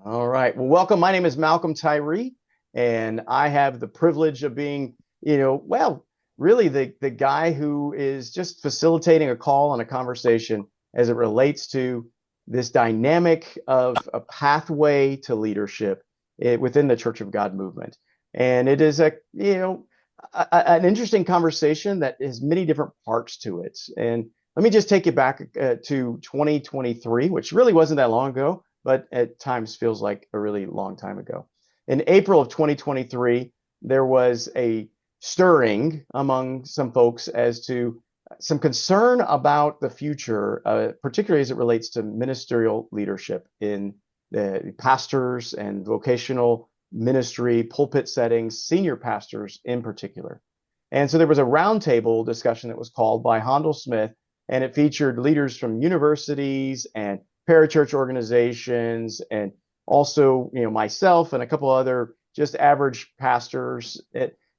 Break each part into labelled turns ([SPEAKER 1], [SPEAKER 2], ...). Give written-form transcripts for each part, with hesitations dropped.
[SPEAKER 1] All right. Well, welcome. My name is Malcolm Tyree, and I have the privilege of being, really the guy who is just facilitating a call and a conversation as it relates to this dynamic of a pathway to leadership within the Church of God movement. And it is an interesting conversation that has many different parts to it. And let me just take you back to 2023, which really wasn't that long ago, but at times feels like a really long time ago. In April of 2023, there was a stirring among some folks as to some concern about the future, particularly as it relates to ministerial leadership in the pastors and vocational ministry, pulpit settings, senior pastors in particular. And so there was a roundtable discussion that was called by Handel Smith, and it featured leaders from universities and parachurch organizations, and also, myself and a couple other just average pastors.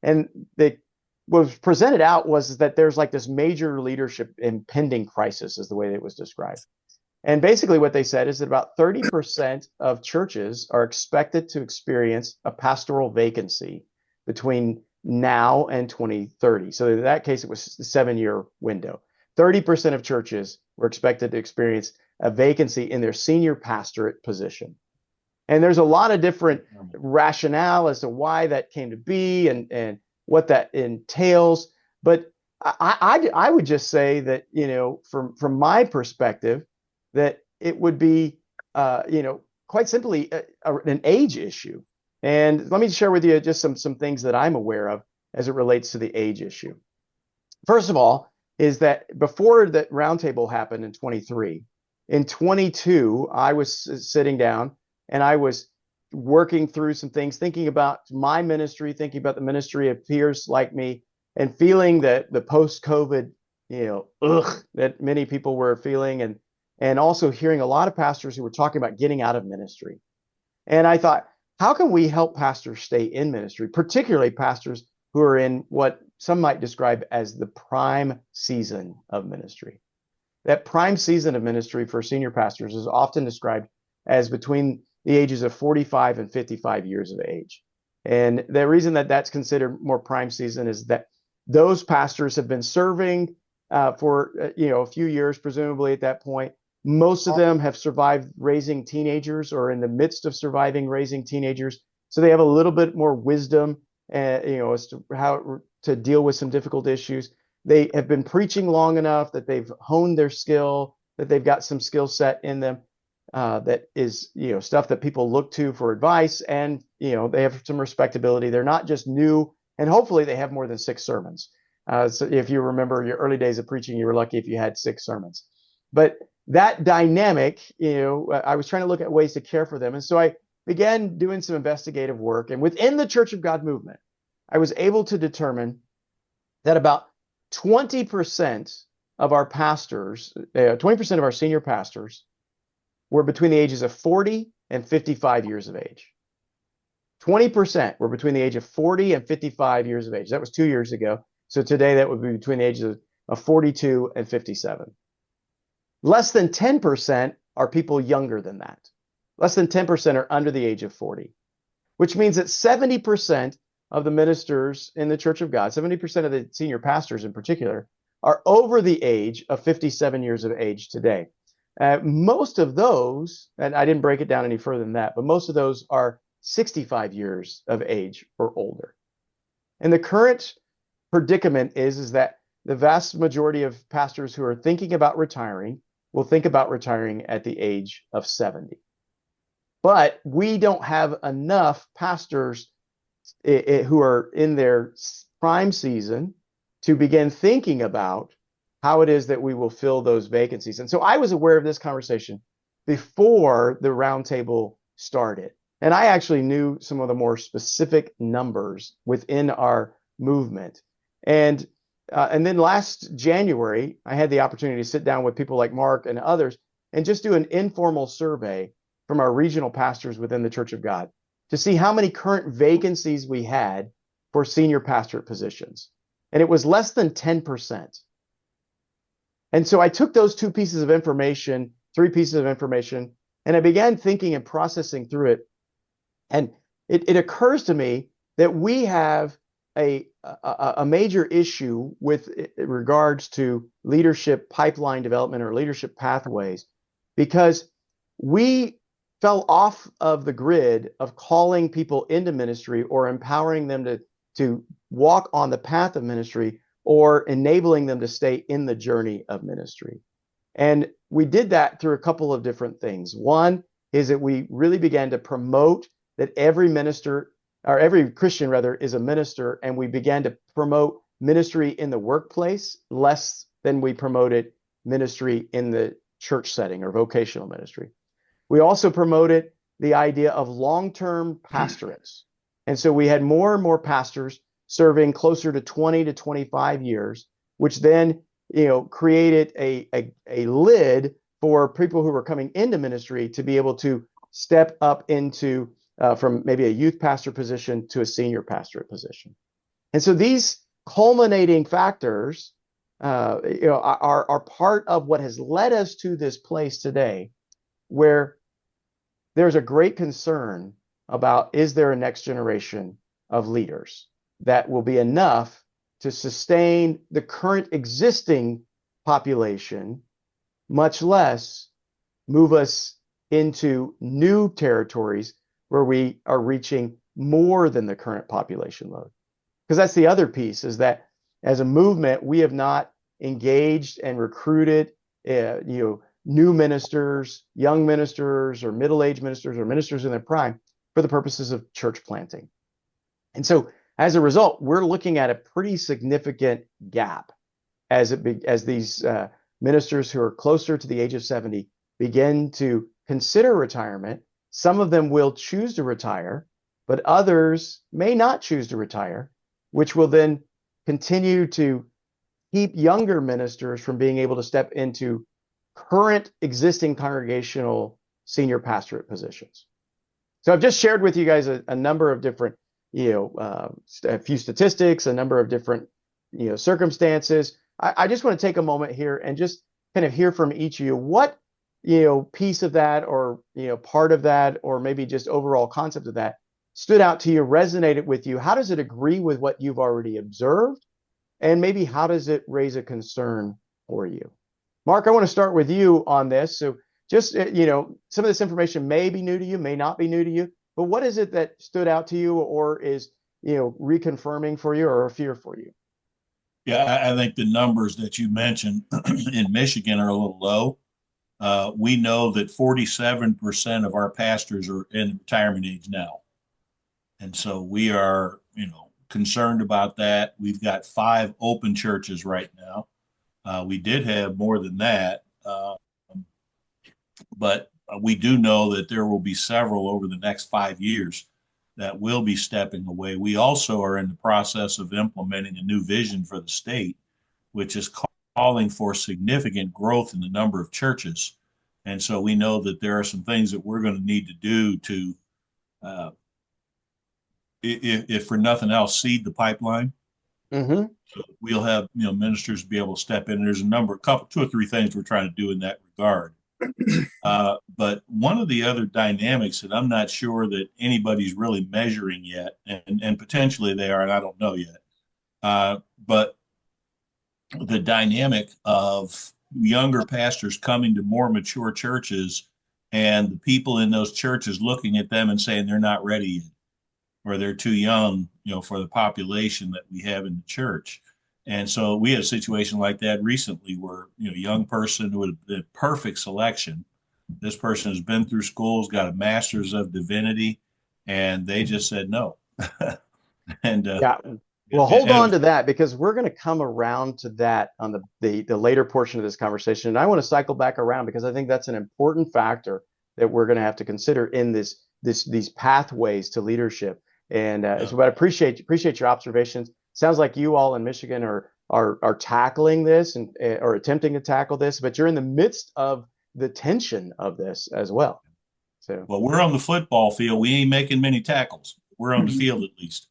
[SPEAKER 1] And what was presented out was that there's like this major leadership impending crisis, is the way it was described. And basically, what they said is that about 30% of churches are expected to experience a pastoral vacancy between now and 2030. So in that case, it was a 7-year window. 30% of churches were expected to experience a vacancy in their senior pastorate position. And there's a lot of different rationale as to why that came to be and what that entails. But I would just say that, from my perspective, that it would be, quite simply an age issue. And let me share with you just some things that I'm aware of as it relates to the age issue. First of all, is that before that roundtable happened in 23, in 22, I was sitting down and I was working through some things, thinking about my ministry, thinking about the ministry of peers like me, and feeling that the post-COVID, that many people were feeling, and also hearing a lot of pastors who were talking about getting out of ministry. And I thought, how can we help pastors stay in ministry, particularly pastors who are in what some might describe as the prime season of ministry? That prime season of ministry for senior pastors is often described as between the ages of 45 and 55 years of age. And the reason that that's considered more prime season is that those pastors have been serving for a few years, presumably at that point. Most of them have survived raising teenagers or in the midst of surviving raising teenagers. So they have a little bit more wisdom, as to how to deal with some difficult issues. They have been preaching long enough that they've honed their skill, that they've got some skill set in them that is, stuff that people look to for advice, and, they have some respectability. They're not just new, and hopefully they have more than 6 sermons. So if you remember your early days of preaching, you were lucky if you had 6 sermons. But that dynamic, I was trying to look at ways to care for them. And so I began doing some investigative work. And within the Church of God movement, I was able to determine that about 20% of our pastors, 20% of our senior pastors were between the ages of 40 and 55 years of age. 20% were between the age of 40 and 55 years of age. That was 2 years ago. So today that would be between the ages of 42 and 57. Less than 10% are people younger than that. Less than 10% are under the age of 40, which means that 70% of the ministers in the Church of God, 70% of the senior pastors in particular, are over the age of 57 years of age today. Most of those, and I didn't break it down any further than that, but most of those are 65 years of age or older. And the current predicament is that the vast majority of pastors who are thinking about retiring will think about retiring at the age of 70. But we don't have enough pastors who are in their prime season to begin thinking about how it is that we will fill those vacancies. And so I was aware of this conversation before the roundtable started. And I actually knew some of the more specific numbers within our movement. And then last January, I had the opportunity to sit down with people like Mark and others and just do an informal survey from our regional pastors within the Church of God to see how many current vacancies we had for senior pastorate positions. And it was less than 10%. And so I took those 2 pieces of information, 3 pieces of information, And I began thinking and processing through it. And it occurs to me that we have a major issue with regards to leadership pipeline development or leadership pathways because we fell off of the grid of calling people into ministry or empowering them to walk on the path of ministry or enabling them to stay in the journey of ministry. And we did that through a couple of different things. One is that we really began to promote that every minister or every Christian rather is a minister, and we began to promote ministry in the workplace less than we promoted ministry in the church setting or vocational ministry. We also promoted the idea of long-term pastorates. And so we had more and more pastors serving closer to 20 to 25 years, which then created a lid for people who were coming into ministry to be able to step up into from maybe a youth pastor position to a senior pastorate position. And so these culminating factors are part of what has led us to this place today where there's a great concern about, is there a next generation of leaders that will be enough to sustain the current existing population, much less move us into new territories where we are reaching more than the current population load. Because that's the other piece, is that as a movement, we have not engaged and recruited new ministers, young ministers, or middle-aged ministers, or ministers in their prime for the purposes of church planting. And so as a result, we're looking at a pretty significant gap as these ministers who are closer to the age of 70 begin to consider retirement. Some of them will choose to retire, but others may not choose to retire, which will then continue to keep younger ministers from being able to step into current existing congregational senior pastorate positions. So I've just shared with you guys a number of different, a few statistics, a number of different, circumstances. I just want to take a moment here and just kind of hear from each of you what, piece of that or, part of that, or maybe just overall concept of that stood out to you, resonated with you. How does it agree with what you've already observed? And maybe how does it raise a concern for you? Mark, I want to start with you on this. So just, some of this information may be new to you, may not be new to you, but what is it that stood out to you or is, reconfirming for you or a fear for you?
[SPEAKER 2] Yeah, I think the numbers that you mentioned in Michigan are a little low. We know that 47% of our pastors are in retirement age now. And so we are, concerned about that. We've got 5 open churches right now. We did have more than that, but we do know that there will be several over the next 5 years that will be stepping away. We also are in the process of implementing a new vision for the state, which is calling for significant growth in the number of churches. And so we know that there are some things that we're going to need to do to, if for nothing else, seed the pipeline.
[SPEAKER 1] Mm-hmm.
[SPEAKER 2] So we'll have ministers be able to step in. There's two or three things we're trying to do in that regard. But one of the other dynamics that I'm not sure that anybody's really measuring yet, and potentially they are, and I don't know yet, but the dynamic of younger pastors coming to more mature churches and the people in those churches looking at them and saying they're not ready yet, or they're too young, for the population that we have in the church. And so we had a situation like that recently where, a young person with the perfect selection. This person has been through schools, got a master's of divinity, and they just said no. and
[SPEAKER 1] Yeah. Well, hold on to that because we're going to come around to that on the later portion of this conversation. And I want to cycle back around because I think that's an important factor that we're going to have to consider in these pathways to leadership. And so, but I appreciate your observations. Sounds like you all in Michigan are tackling this and or attempting to tackle this, but you're in the midst of the tension of this as well. So,
[SPEAKER 2] well, we're on the football field. We ain't making many tackles. We're on the field at least.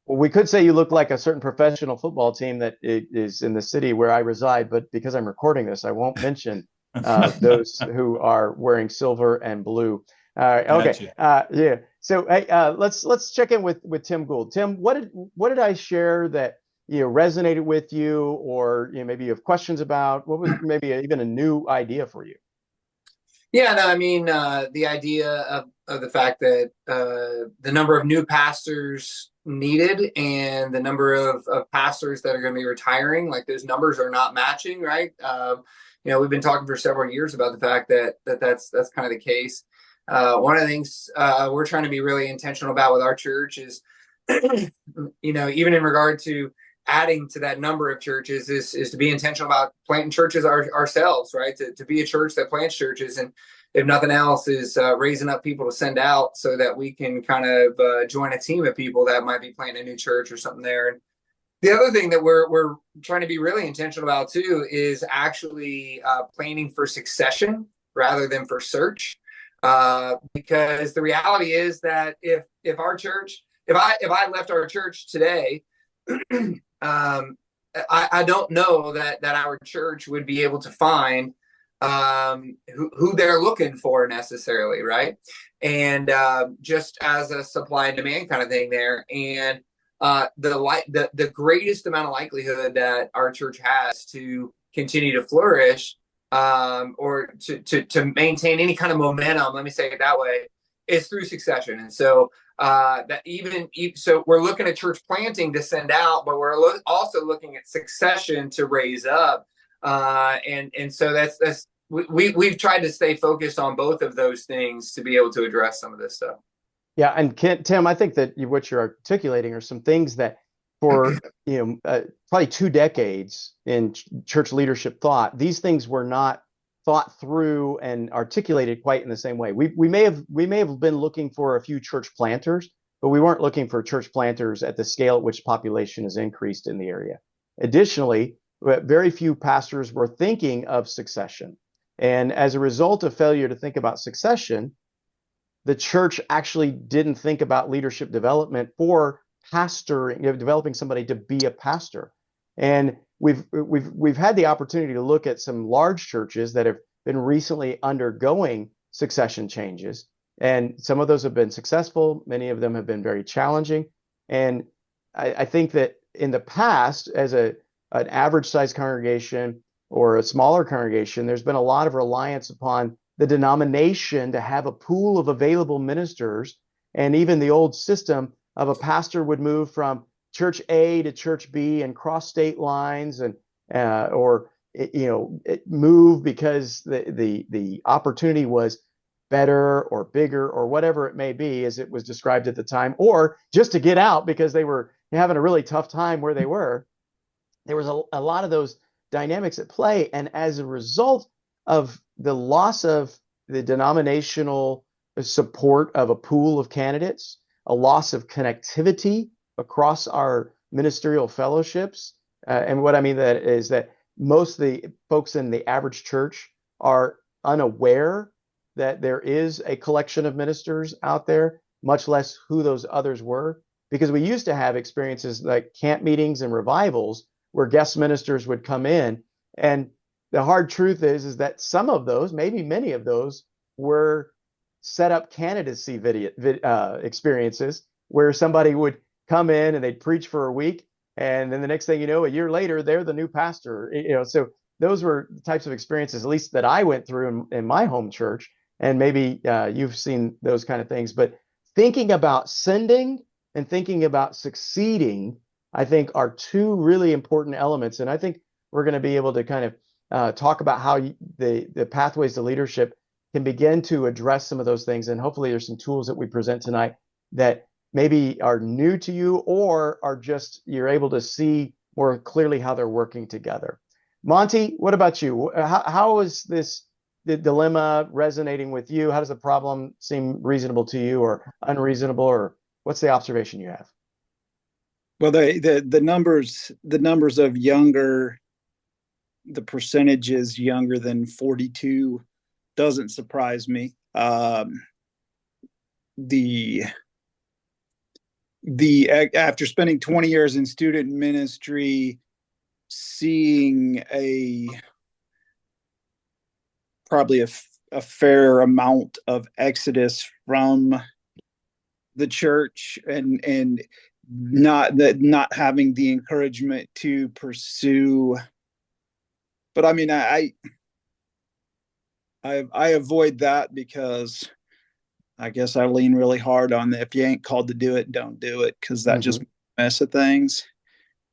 [SPEAKER 1] Well, we could say you look like a certain professional football team that is in the city where I reside, but because I'm recording this, I won't mention those who are wearing silver and blue. Okay.
[SPEAKER 2] Gotcha.
[SPEAKER 1] Yeah. So hey, let's check in with Tim Gould. Tim, what did I share that resonated with you, or maybe you have questions about? What was maybe even a new idea for you?
[SPEAKER 3] Yeah, no, I mean, the idea of the fact that the number of new pastors needed and the number of pastors that are going to be retiring, like those numbers are not matching, right? We've been talking for several years about the fact that's kind of the case. One of the things we're trying to be really intentional about with our church is, even in regard to adding to that number of churches, is to be intentional about planting churches ourselves, right? To be a church that plants churches, and if nothing else, is raising up people to send out so that we can kind of join a team of people that might be planting a new church or something there. And the other thing that we're trying to be really intentional about too is actually planning for succession rather than for search, because the reality is that if our church, if I left our church today, I don't know that our church would be able to find who they're looking for necessarily, right? And just as a supply and demand kind of thing there. And the greatest amount of likelihood that our church has to continue to flourish, or to maintain any kind of momentum, let me say it that way, is through succession. And so that so we're looking at church planting to send out, but we're also looking at succession to raise up. And so we've tried to stay focused on both of those things to be able to address some of this stuff.
[SPEAKER 1] Yeah, and Tim, I think that what you're articulating are some things that for probably 2 decades in church leadership thought, these things were not thought through and articulated quite in the same way. We may have been looking for a few church planters, but we weren't looking for church planters at the scale at which population has increased in the area. Additionally, very few pastors were thinking of succession. And as a result of failure to think about succession, the church actually didn't think about leadership development for pastoring, developing somebody to be a pastor. And we've had the opportunity to look at some large churches that have been recently undergoing succession changes, and some of those have been successful. Many of them have been very challenging. And I think that in the past, as an average size congregation or a smaller congregation, there's been a lot of reliance upon the denomination to have a pool of available ministers. And even the old system of a pastor would move from church A to church B and cross state lines, and or move because the opportunity was better or bigger or whatever it may be, as it was described at the time, or just to get out because they were having a really tough time where they were. There was a lot of those dynamics at play, and as a result of the loss of the denominational support of a pool of candidates, a loss of connectivity across our ministerial fellowships. And what I mean that is that most of the folks in the average church are unaware that there is a collection of ministers out there, much less who those others were. Because we used to have experiences like camp meetings and revivals where guest ministers would come in. And the hard truth is that some of those, maybe many of those, were set up candidacy experiences where somebody would come in and they'd preach for a week, and then the next thing you know, a year later, they're the new pastor. So those were the types of experiences, at least that I went through in my home church, and maybe you've seen those kind of things. But thinking about sending and thinking about succeeding, I think, are two really important elements. And I think we're going to be able to kind of talk about how the pathways to leadership can begin to address some of those things. And hopefully there's some tools that we present tonight that maybe are new to you, or are just you're able to see more clearly how they're working together. Monty, what about you? How is the dilemma resonating with you? How does the problem seem reasonable to you, or unreasonable, or what's the observation you have?
[SPEAKER 4] Well, the numbers of younger, the percentages younger than 42 doesn't surprise me. The after spending 20 years in student ministry, seeing probably a fair amount of exodus from the church, and not having the encouragement to pursue. But I mean, I avoid that because I guess I lean really hard on the, if you ain't called to do it, don't do it, because that just mess of things.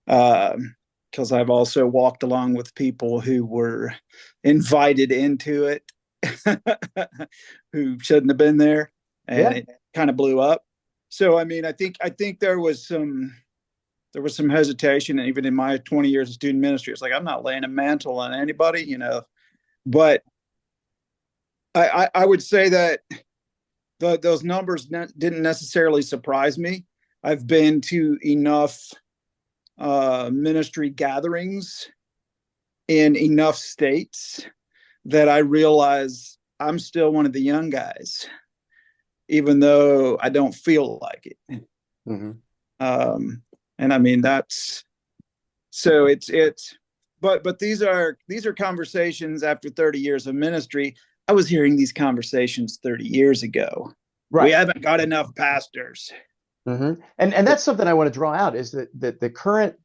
[SPEAKER 4] Because I've also walked along with people who were invited into it who shouldn't have been there, and it kind of blew up. So I mean, I think there was some hesitation, even in my 20 years of student ministry. It's like, I'm not laying a mantle on anybody, but I would say that those numbers didn't necessarily surprise me. I've been to enough ministry gatherings in enough states that I realize I'm still one of the young guys, even though I don't feel like it. And I mean, that's, so but these are conversations after 30 years of ministry. I was hearing these conversations 30 years ago. Right. We haven't got enough pastors.
[SPEAKER 1] And that's something I want to draw out, is that the current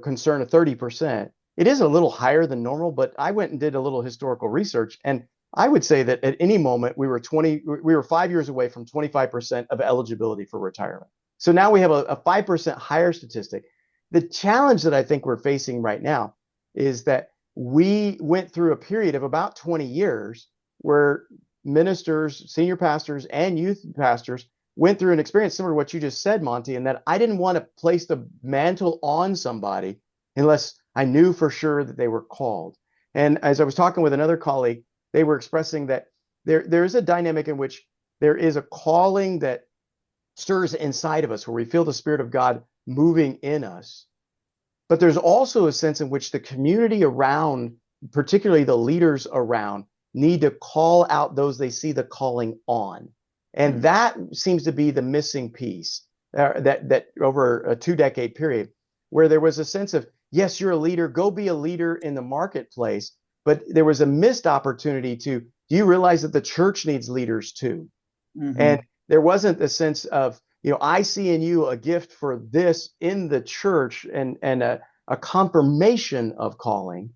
[SPEAKER 1] concern of 30%, it is a little higher than normal, but I went and did a little historical research, and I would say that at any moment we were 5 years away from 25% of eligibility for retirement. So now we have a 5% higher statistic. The challenge that I think we're facing right now is that we went through a period of about 20 years where ministers, senior pastors, and youth pastors went through an experience similar to what you just said, Monty, and that I didn't want to place the mantle on somebody unless I knew for sure that they were called. And as I was talking with another colleague, they were expressing that there is a dynamic in which there is a calling that stirs inside of us, where we feel the Spirit of God moving in us. But there's also a sense in which the community around, particularly the leaders around, need to call out those they see the calling on. And that seems to be the missing piece that over a 2-decade period, where there was a sense of, yes, you're a leader, go be a leader in the marketplace. But there was a missed opportunity to, do you realize that the church needs leaders too? And there wasn't a sense of, I see in you a gift for this in the church, and a confirmation of calling.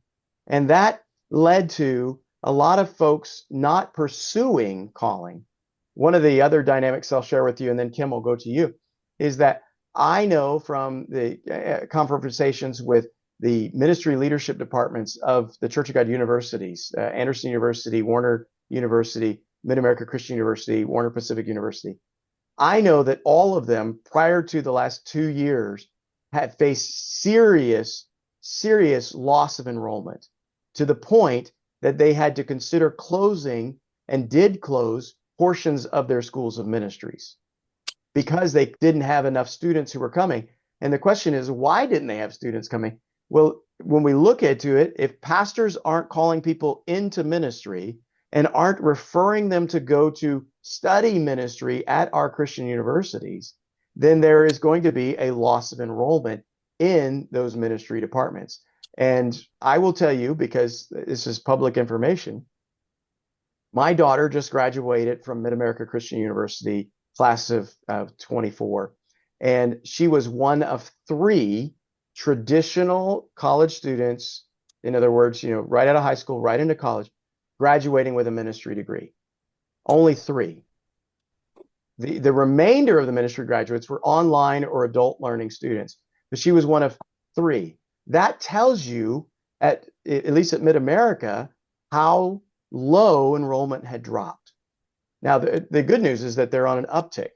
[SPEAKER 1] And that led to a lot of folks not pursuing calling. One of the other dynamics I'll share with you, and then Kim will go to you, is that I know from the conversations with the ministry leadership departments of the Church of God universities, Anderson University, Warner University, Mid-America Christian University, Warner Pacific University. I know that all of them, prior to the last 2 years, had faced serious loss of enrollment, to the point that they had to consider closing, and did close, portions of their schools of ministries because they didn't have enough students who were coming. And the question is, why didn't they have students coming? Well, when we look into it, if pastors aren't calling people into ministry and aren't referring them to go to study ministry at our Christian universities, then there is going to be a loss of enrollment in those ministry departments. And I will tell you, because this is public information, my daughter just graduated from Mid-America Christian University, class of 24, and she was one of 3 traditional college students, in other words, right out of high school, right into college, graduating with a ministry degree. Only 3. The remainder of the ministry graduates were online or adult learning students, but she was one of 3. That tells you, at least at Mid-America, how low enrollment had dropped. Now, the good news is that they're on an uptick.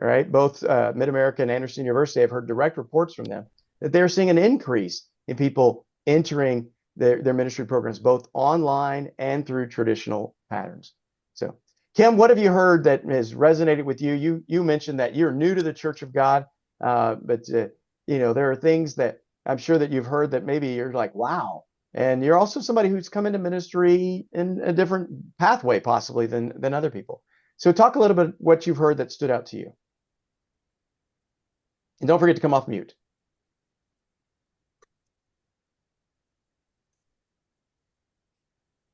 [SPEAKER 1] All right, both Mid-America and Anderson University, I've heard direct reports from them that they're seeing an increase in people entering their ministry programs, both online and through traditional patterns. So, Kim, what have you heard that has resonated with you? You mentioned that you're new to the Church of God, but there are things that I'm sure that you've heard that maybe you're like, wow. And you're also somebody who's come into ministry in a different pathway, possibly, than other people. So talk a little bit what you've heard that stood out to you. And don't forget to come off mute.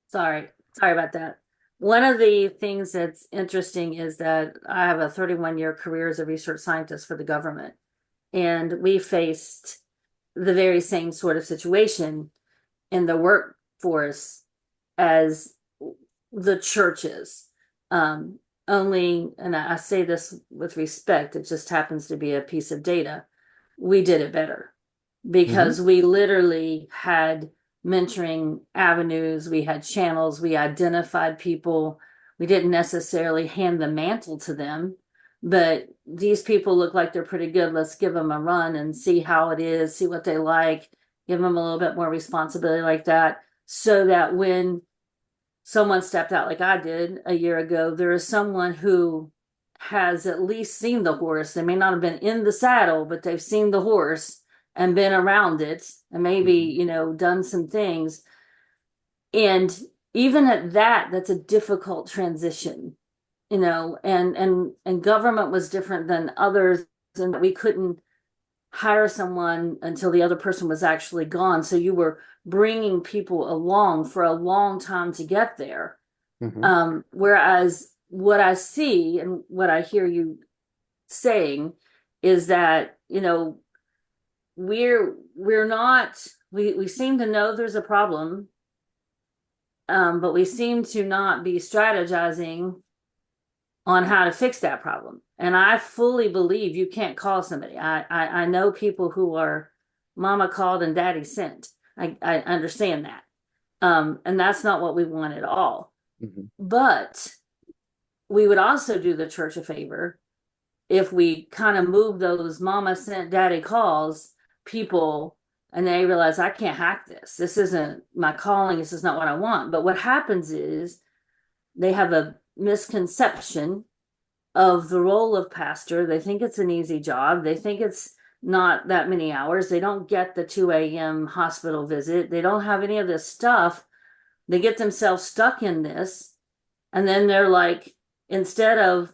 [SPEAKER 5] Sorry about that. One of the things that's interesting is that I have a 31-year career as a research scientist for the government, and we faced the very same sort of situation in the workforce as the churches. Only, and I say this with respect, it just happens to be a piece of data. We did it better because we literally had mentoring avenues, we had channels, we identified people. We didn't necessarily hand the mantle to them, but these people look like they're pretty good. Let's give them a run and see how it is, see what they like, give them a little bit more responsibility like that, so that when someone stepped out like I did a year ago, there is someone who has at least seen the horse. They may not have been in the saddle, but they've seen the horse and been around it and maybe, you know, done some things. And even at that, that's a difficult transition, you know, and government was different than others, and we couldn't hire someone until the other person was actually gone. So you were bringing people along for a long time to get there. Whereas what I see and what I hear you saying is that, you know, we're not, we seem to know there's a problem, but we seem to not be strategizing on how to fix that problem. And I fully believe you can't call somebody. I know people who are mama called and daddy sent. I understand that. And that's not what we want at all. But we would also do the church a favor if we kind of move those mama sent daddy calls people, and they realize, I can't hack this. This isn't my calling. This is not what I want. But what happens is they have a misconception of the role of pastor. They think it's an easy job. They think it's not that many hours. They don't get the 2 a.m. hospital visit. They don't have any of this stuff. They get themselves stuck in this. And then they're like, instead of,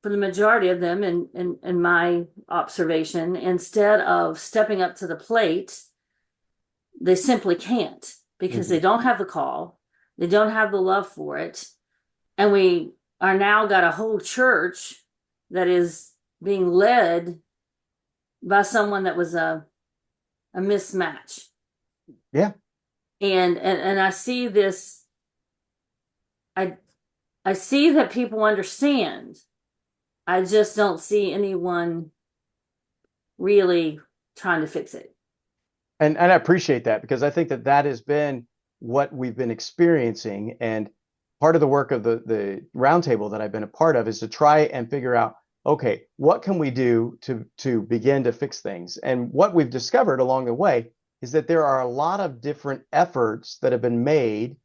[SPEAKER 5] for the majority of them, in my observation, instead of stepping up to the plate, they simply can't, because they don't have the call. They don't have the love for it. And we are now got a whole church that is being led by someone that was a mismatch.
[SPEAKER 1] Yeah.
[SPEAKER 5] And I see this, I see that people understand. I just don't see anyone really trying to fix it.
[SPEAKER 1] And I appreciate that, because I think that that has been what we've been experiencing. And part of the work of the roundtable that I've been a part of is to try and figure out, okay, what can we do to begin to fix things? And what we've discovered along the way is that there are a lot of different efforts that have been made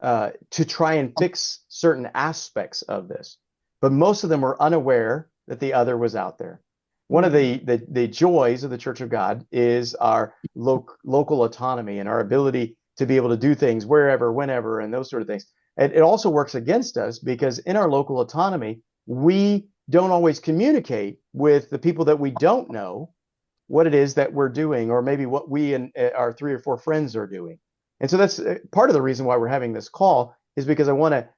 [SPEAKER 1] to try and fix certain aspects of this. But most of them were unaware that the other was out there. One of the joys of the Church of God is our local autonomy and our ability to be able to do things wherever, whenever, and those sort of things. And it also works against us, because in our local autonomy, we don't always communicate with the people that we don't know what it is that we're doing, or maybe what we and our 3 or 4 friends are doing. And so that's part of the reason why we're having this call, is because I want to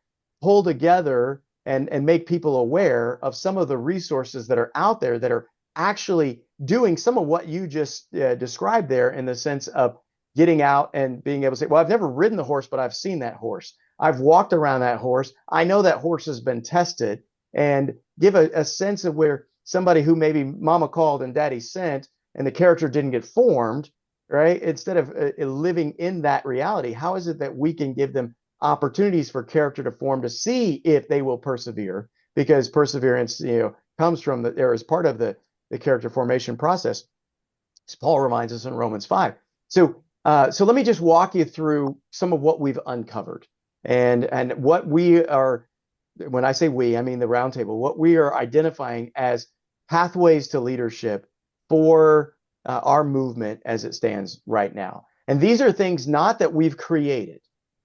[SPEAKER 1] pull together and make people aware of some of the resources that are out there that are actually doing some of what you just described there, in the sense of getting out and being able to say, well, I've never ridden the horse, but I've seen that horse. I've walked around that horse. I know that horse has been tested, and give a sense of where somebody who maybe mama called and daddy sent and the character didn't get formed, right? Instead of living in that reality, how is it that we can give them opportunities for character to form, to see if they will persevere? Because perseverance, comes from there is part of the character formation process, as Paul reminds us in Romans 5. So let me just walk you through some of what we've uncovered, and what we are. When I say we, I mean the roundtable. What we are identifying as pathways to leadership for our movement as it stands right now. And these are things not that we've created.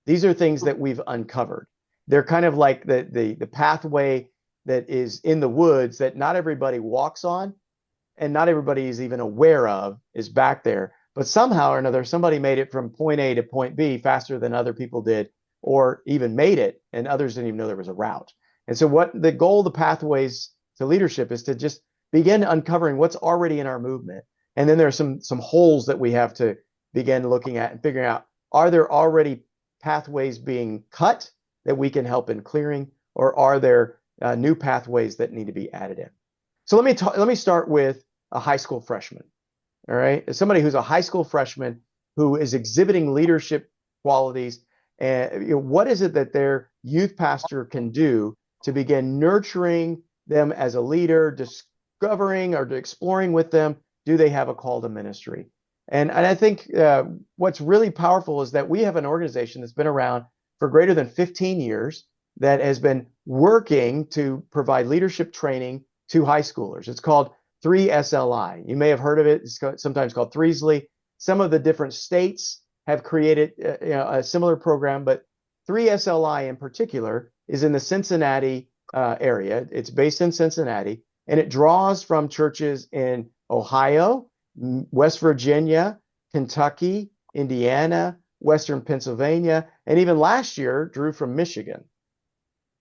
[SPEAKER 1] These are things that we've uncovered. They're kind of like the pathway that is in the woods that not everybody walks on, and not everybody is even aware of is back there. But somehow or another, somebody made it from point A to point B faster than other people did or even made it, and others didn't even know there was a route. And so what the goal of the Pathways to Leadership is to just begin uncovering what's already in our movement. And then there are some holes that we have to begin looking at and figuring out, are there already pathways being cut that we can help in clearing, or are there new pathways that need to be added in? So let me start with a high school freshman. All right, as somebody who's a high school freshman who is exhibiting leadership qualities, and what is it that their youth pastor can do to begin nurturing them as a leader, discovering or exploring with them, do they have a call to ministry? And I think what's really powerful is that we have an organization that's been around for greater than 15 years that has been working to provide leadership training to high schoolers. It's called 3SLI. You may have heard of it. It's sometimes called Threesley. Some of the different states have created a similar program, but 3SLI in particular is in the Cincinnati area. It's based in Cincinnati, and it draws from churches in Ohio, West Virginia, Kentucky, Indiana, Western Pennsylvania, and even last year drew from Michigan.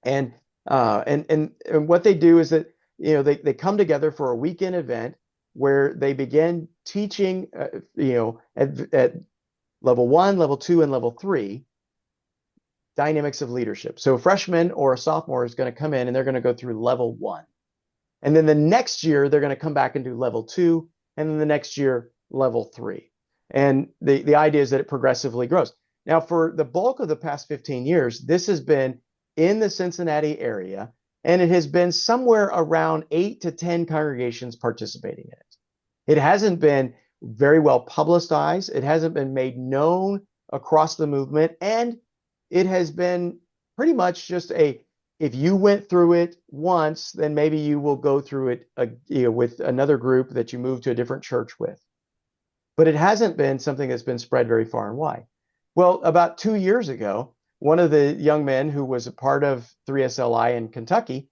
[SPEAKER 1] And what they do is that they come together for a weekend event where they begin teaching at level 1, level 2, and level 3 dynamics of leadership. So a freshman or a sophomore is going to come in and they're going to go through level 1. And then the next year they're going to come back and do level 2, and then the next year level 3. And the idea is that it progressively grows. Now, for the bulk of the past 15 years, this has been in the Cincinnati area, and it has been somewhere around 8 to 10 congregations participating in it. It hasn't been very well publicized. It hasn't been made known across the movement, and it has been pretty much just if you went through it once, then maybe you will go through it with another group that you move to a different church with. But it hasn't been something that's been spread very far and wide. Well, about 2 years ago, one of the young men who was a part of 3SLI in Kentucky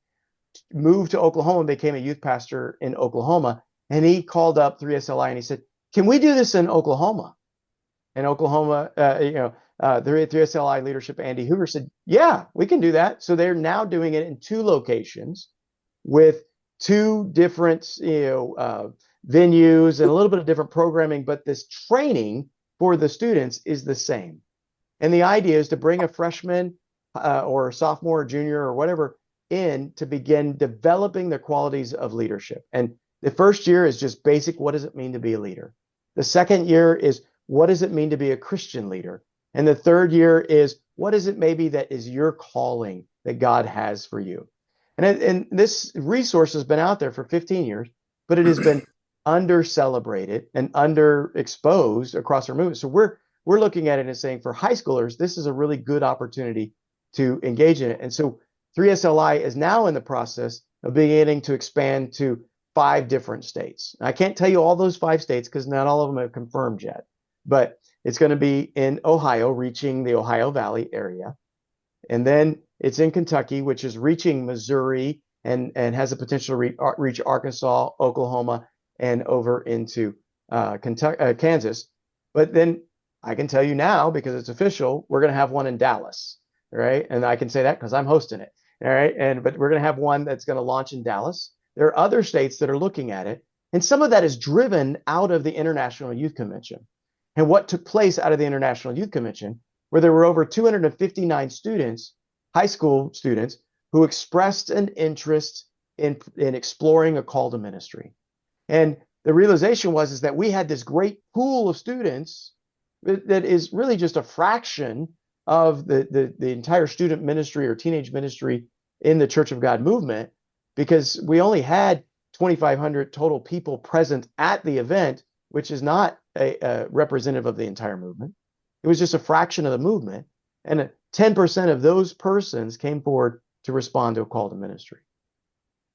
[SPEAKER 1] moved to Oklahoma and became a youth pastor in Oklahoma. And he called up 3SLI and he said, "Can we do this in Oklahoma?" And Oklahoma, 3SLI leadership, Andy Hoover, said, "Yeah, we can do that." So they're now doing it in 2 locations with 2 different venues and a little bit of different programming, but this training for the students is the same. And the idea is to bring a freshman or a sophomore or junior or whatever in to begin developing the qualities of leadership. And the first year is just basic, what does it mean to be a leader? The second year is, what does it mean to be a Christian leader? And the third year is, what is it maybe that is your calling that God has for you? And this resource has been out there for 15 years, but it has been under-celebrated and underexposed across our movement. So we're looking at it and saying, for high schoolers, this is a really good opportunity to engage in it. And so 3SLI is now in the process of beginning to expand to 5 different states. I can't tell you all those 5 states because not all of them have confirmed yet, but it's going to be in Ohio, reaching the Ohio Valley area. And then it's in Kentucky, which is reaching Missouri and has the potential to reach Arkansas, Oklahoma, and over into Kansas. But then I can tell you now, because it's official, we're going to have one in Dallas, right? And I can say that because I'm hosting it, all right? But we're going to have one that's going to launch in Dallas. There are other states that are looking at it, and some of that is driven out of the International Youth Convention. And what took place out of the International Youth Convention, where there were over 259 students, high school students, who expressed an interest in exploring a call to ministry. And the realization is that we had this great pool of students that is really just a fraction of the entire student ministry or teenage ministry in the Church of God movement, because we only had 2,500 total people present at the event, which is not a representative of the entire movement. It was just a fraction of the movement. And 10% of those persons came forward to respond to a call to ministry.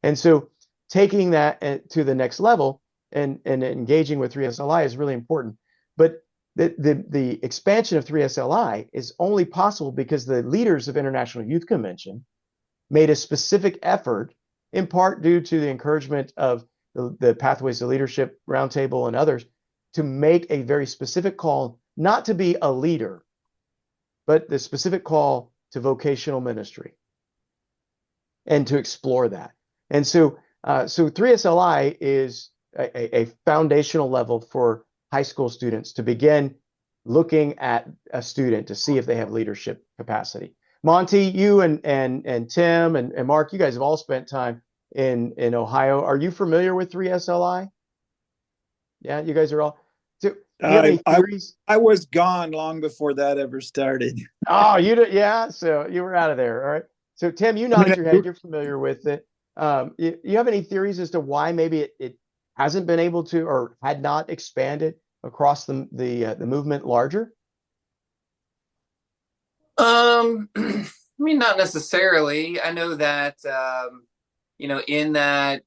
[SPEAKER 1] And so taking that to the next level and engaging with 3SLI is really important. But the expansion of 3SLI is only possible because the leaders of International Youth Convention made a specific effort, in part due to the encouragement of the Pathways to Leadership Roundtable and others, to make a very specific call, not to be a leader, but the specific call to vocational ministry and to explore that. And so, 3SLI is a foundational level for high school students to begin looking at a student to see if they have leadership capacity. Monty, you and Tim and Mark, you guys have all spent time in Ohio. Are you familiar with 3SLI? Yeah, you guys are all. Do you have any theories?
[SPEAKER 4] I was gone long before that ever started.
[SPEAKER 1] Oh, yeah. So you were out of there. All right. So Tim, you nodded your head. You're familiar with it. You have any theories as to why maybe it hasn't been able to or had not expanded across the movement larger?
[SPEAKER 3] I mean, not necessarily. I know that in that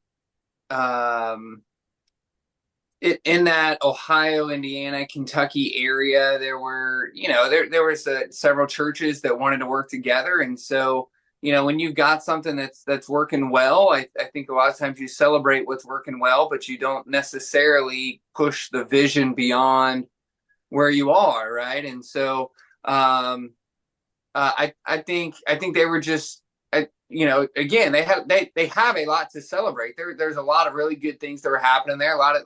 [SPEAKER 3] in that Ohio, Indiana, Kentucky area, there were there was several churches that wanted to work together, and so when you've got something that's working well, I think a lot of times you celebrate what's working well, but you don't necessarily push the vision beyond where you are, right? And so I think they were just again they have a lot to celebrate. There's a lot of really good things that were happening there. A lot of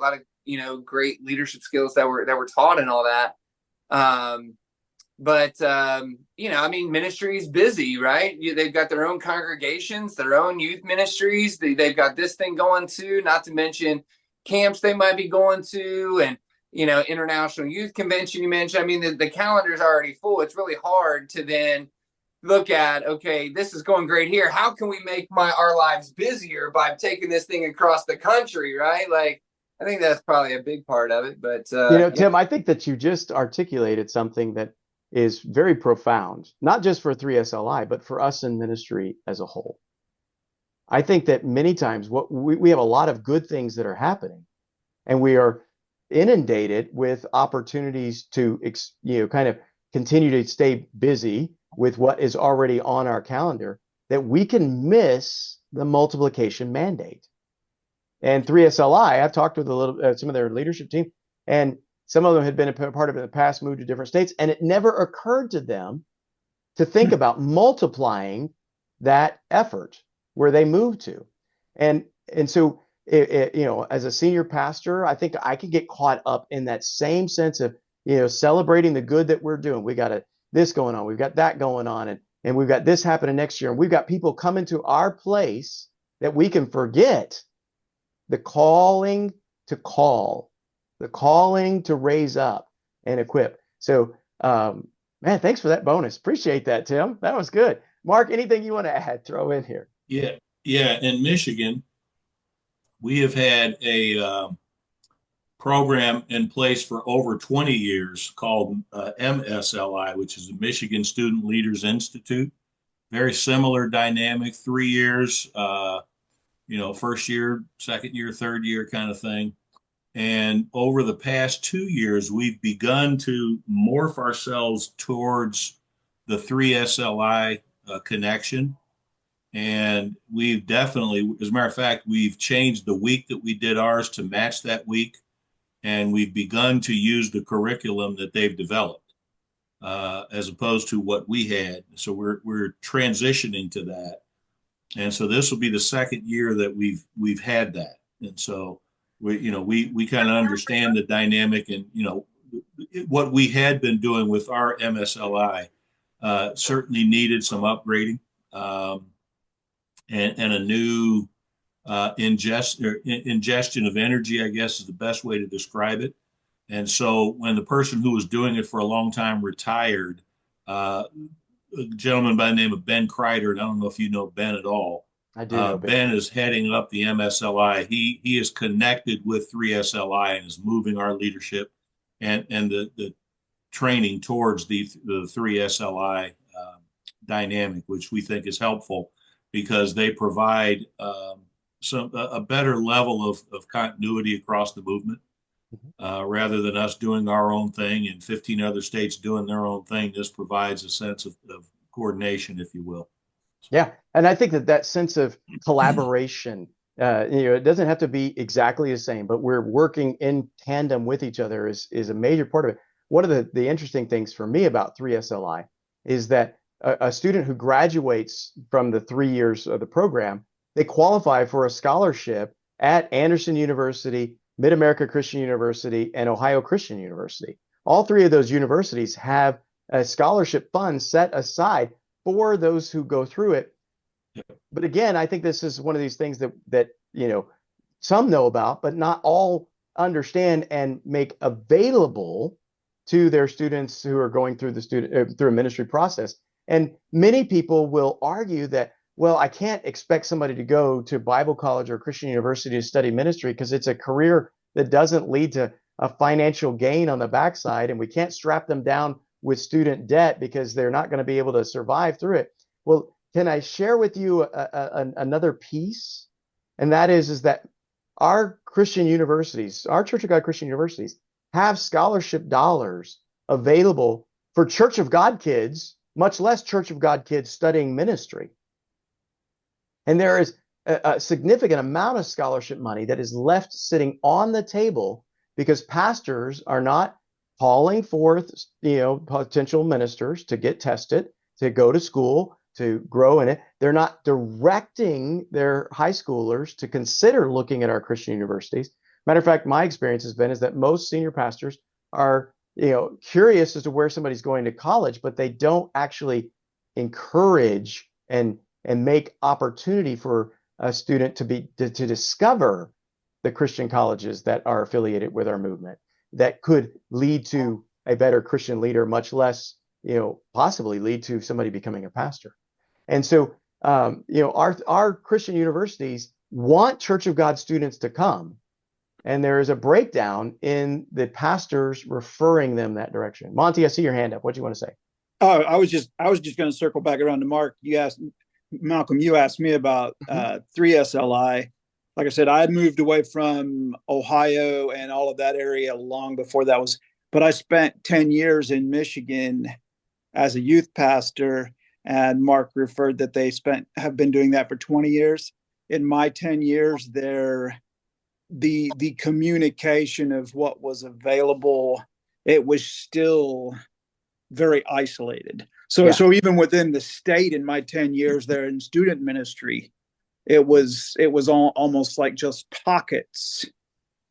[SPEAKER 3] great leadership skills that were taught and all that. But I mean, ministry is busy, right? They've got their own congregations, their own youth ministries. They've got this thing going too, not to mention camps they might be going to, and international youth convention you mentioned. I mean, the calendar's already full. It's really hard to then look at, okay, this is going great here. How can we make our lives busier by taking this thing across the country, right? Like, I think that's probably a big part of it. But
[SPEAKER 1] Tim, I think that you just articulated something that is very profound, not just for 3SLI, but for us in ministry as a whole. I think that many times we have a lot of good things that are happening, and we are inundated with opportunities to kind of continue to stay busy with what is already on our calendar, that we can miss the multiplication mandate. And 3SLI, I've talked with some of their leadership team, and some of them had been a part of it in the past, moved to different states, and it never occurred to them to think about multiplying that effort where they moved to. And so, as a senior pastor, I think I could get caught up in that same sense of, celebrating the good that we're doing. We got this going on, we've got that going on, and we've got this happening next year, and we've got people coming to our place that we can forget the calling to call, the calling to raise up and equip. So, man, thanks for that bonus. Appreciate that, Tim. That was good. Mark, anything you want to add, throw in here?
[SPEAKER 2] Yeah. In Michigan, we have had a program in place for over 20 years called MSLI, which is the Michigan Student Leaders Institute. Very similar dynamic, 3 years, first year, second year, third year kind of thing. And over the past 2 years, we've begun to morph ourselves towards the 3SLI connection. And we've definitely, as a matter of fact, we've changed the week that we did ours to match that week. And we've begun to use the curriculum that they've developed as opposed to what we had. So we're transitioning to that. And so this will be the second year that we've had that. And so we kind of understand the dynamic, and what we had been doing with our MSLI certainly needed some upgrading and a new ingestion of energy, I guess is the best way to describe it. And so when the person who was doing it for a long time retired, a gentleman by the name of Ben Kreider, and I don't know if you know Ben at all.
[SPEAKER 1] I do know
[SPEAKER 2] Ben is heading up the MSLI. He is connected with 3SLI and is moving our leadership and the training towards the 3SLI dynamic, which we think is helpful because they provide a better level of continuity across the movement. Rather than us doing our own thing and 15 other states doing their own thing, this provides a sense of coordination, if you will.
[SPEAKER 1] Yeah, and I think that sense of collaboration, it doesn't have to be exactly the same, but we're working in tandem with each other is a major part of it. One of the interesting things for me about 3SLI is that a student who graduates from the 3 years of the program, they qualify for a scholarship at Anderson University, Mid-America Christian University, and Ohio Christian University. All three of those universities have a scholarship fund set aside for those who go through it. But again, I think this is one of these things that some know about, but not all understand and make available to their students who are going through through a ministry process. And many people will argue that, well, I can't expect somebody to go to Bible college or Christian university to study ministry because it's a career that doesn't lead to a financial gain on the backside, and we can't strap them down with student debt because they're not going to be able to survive through it. Well, can I share with you another piece? And that is that our Christian universities, our Church of God Christian universities, have scholarship dollars available for Church of God kids, much less Church of God kids studying ministry. And there is a significant amount of scholarship money that is left sitting on the table because pastors are not calling forth, potential ministers to get tested, to go to school, to grow in it. They're not directing their high schoolers to consider looking at our Christian universities. Matter of fact, my experience has been is that most senior pastors are, curious as to where somebody's going to college, but they don't actually encourage and make opportunity for a student to discover the Christian colleges that are affiliated with our movement that could lead to a better Christian leader, much less, possibly lead to somebody becoming a pastor. And so, our Christian universities want Church of God students to come, and there is a breakdown in the pastors referring them that direction. Monty, I see your hand up. What do you want to say?
[SPEAKER 4] Oh, I was just going to circle back around to Mark. Malcolm, you asked me about 3SLI. Like I said, I had moved away from Ohio and all of that area long before that but I spent 10 years in Michigan as a youth pastor, and Mark referred that they have been doing that for 20 years. In my 10 years there, the communication of what was available, it was still very isolated. So even within the state, in my 10 years there in student ministry, it was almost like just pockets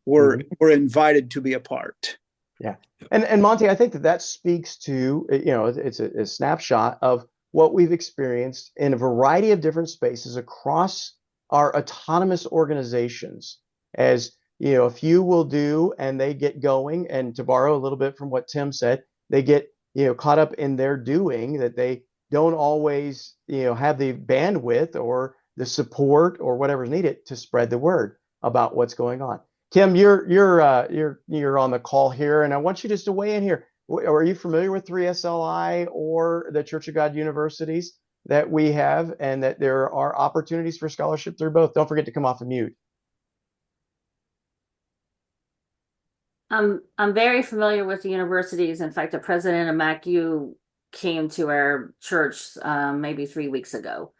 [SPEAKER 4] were invited to be a part.
[SPEAKER 1] Yeah. And Monty, I think that speaks to, it's a snapshot of what we've experienced in a variety of different spaces across our autonomous organizations. As, a few will do and they get going, and to borrow a little bit from what Tim said, they get, caught up in their doing, that they don't always, have the bandwidth or the support or whatever's needed to spread the word about what's going on. Kim, you're on the call here, and I want you just to weigh in here. Are you familiar with 3SLI or the Church of God universities that we have, and that there are opportunities for scholarship through both? Don't forget to come off of mute.
[SPEAKER 5] I'm very familiar with the universities. In fact, the president of MACU came to our church maybe 3 weeks ago.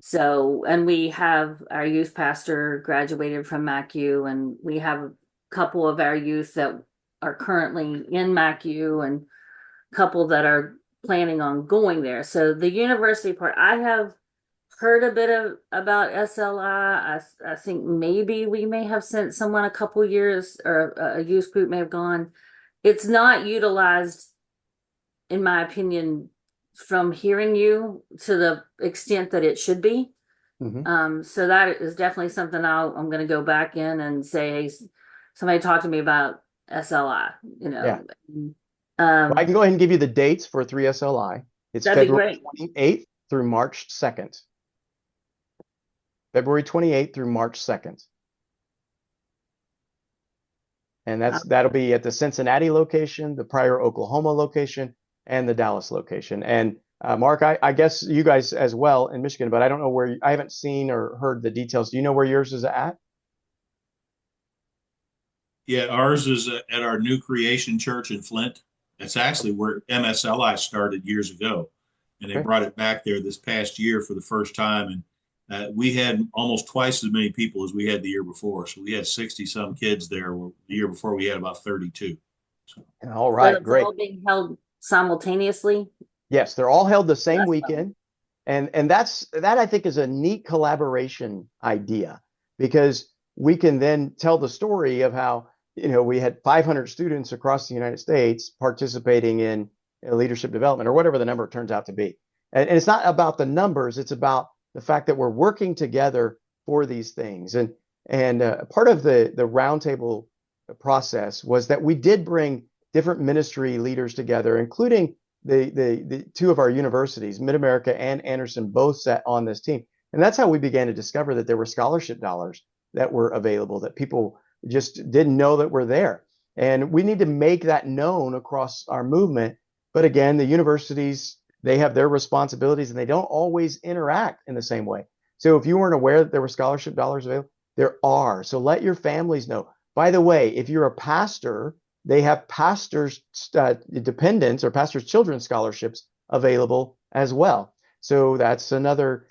[SPEAKER 5] So, and we have our youth pastor graduated from MACU, and we have a couple of our youth that are currently in MACU and a couple that are planning on going there. So the university part, I have heard a bit about SLI. I think maybe we may have sent someone a couple years, or a youth group may have gone. It's not utilized, in my opinion, from hearing you, to the extent that it should be. So that is definitely something I'm going to go back in and say, hey, somebody talk to me about SLI,
[SPEAKER 1] Yeah. Well, I can go ahead and give you the dates for 3SLI. It's February 28th through March 2nd. February 28th through March 2nd. And that'll be at the Cincinnati location, the Pryor, Oklahoma location, and the Dallas location. And Mark, I guess you guys as well in Michigan, but I don't know where. I haven't seen or heard the details. Do you know where yours is at?
[SPEAKER 2] Yeah, ours is at our New Creation Church in Flint. That's actually where MSLI started years ago, and they brought it back there this past year for the first time. And we had almost twice as many people as we had the year before. So we had 60 some kids there. The year before we had about 32. So.
[SPEAKER 1] All right,
[SPEAKER 5] so it's
[SPEAKER 1] great.
[SPEAKER 5] all being held simultaneously?
[SPEAKER 1] Yes, they're all held the same weekend. And that I think is a neat collaboration idea, because we can then tell the story of how, we had 500 students across the United States participating in leadership development, or whatever the number turns out to be. And it's not about the numbers, it's about the fact that we're working together for these things. And part of the roundtable process was that we did bring different ministry leaders together, including the two of our universities, Mid-America and Anderson, both sat on this team. And that's how we began to discover that there were scholarship dollars that were available that people just didn't know that were there. And we need to make that known across our movement. But again, the universities, they have their responsibilities and they don't always interact in the same way. So if you weren't aware that there were scholarship dollars available, there are. So let your families know. By the way, if you're a pastor, they have pastors' dependents or pastors' children scholarships available as well. So that's another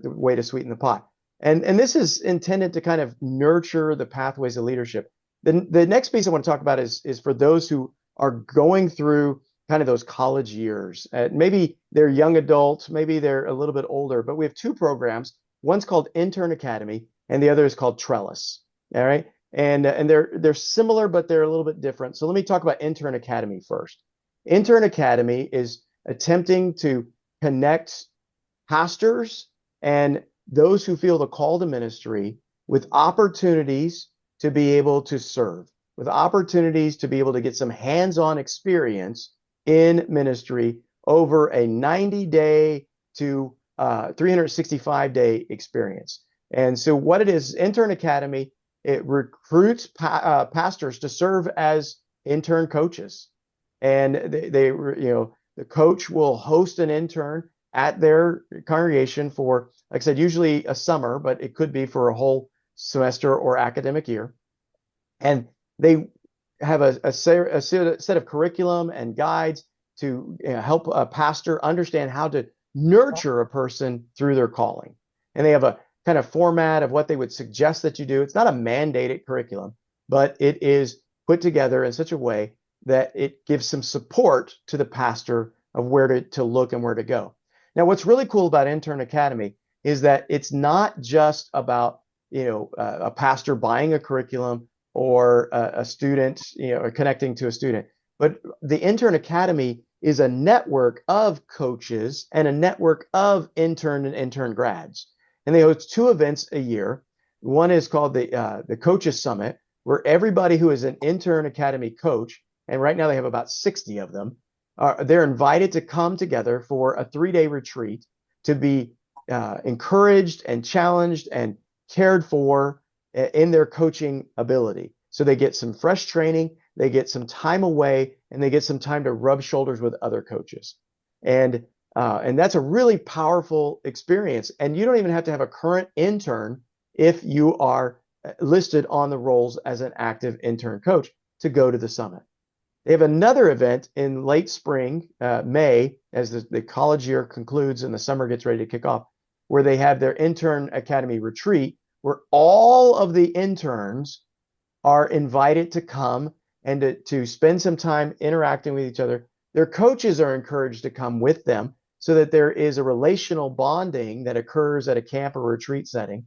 [SPEAKER 1] way to sweeten the pot. And this is intended to kind of nurture the pathways of leadership. The next piece I want to talk about is for those who are going through kind of those college years. Maybe they're young adults, maybe they're a little bit older, but we have two programs. One's called Intern Academy, and the other is called Trellis. All right. And they're similar, but they're a little bit different. So let me talk about Intern Academy first. Intern Academy is attempting to connect pastors and those who feel the call to ministry with opportunities to be able to serve, with opportunities to be able to get some hands-on experience in ministry over a 90-day to 365-day experience. And so what it is, Intern Academy, it recruits pastors to serve as intern coaches. And the coach will host an intern at their congregation for, like I said, usually a summer, but it could be for a whole semester or academic year. And they have a set of curriculum and guides to help a pastor understand how to nurture a person through their calling. And they have a kind of format of what they would suggest that you do. It's not a mandated curriculum, but it is put together in such a way that it gives some support to the pastor of where to look and where to go. Now, what's really cool about Intern Academy is that it's not just about, a pastor buying a curriculum or a student, connecting to a student, but the Intern Academy is a network of coaches and a network of intern and intern grads. And they host two events a year. One is called the Coaches Summit, where everybody who is an Intern Academy coach, and right now they have about 60 of them, they're invited to come together for a 3-day retreat to be encouraged and challenged and cared for in their coaching ability. So they get some fresh training, they get some time away, and they get some time to rub shoulders with other coaches. And that's a really powerful experience. And you don't even have to have a current intern if you are listed on the rolls as an active intern coach to go to the summit. They have another event in late spring, May, as the college year concludes and the summer gets ready to kick off, where they have their Intern Academy retreat, where all of the interns are invited to come and to spend some time interacting with each other. Their coaches are encouraged to come with them so that there is a relational bonding that occurs at a camp or retreat setting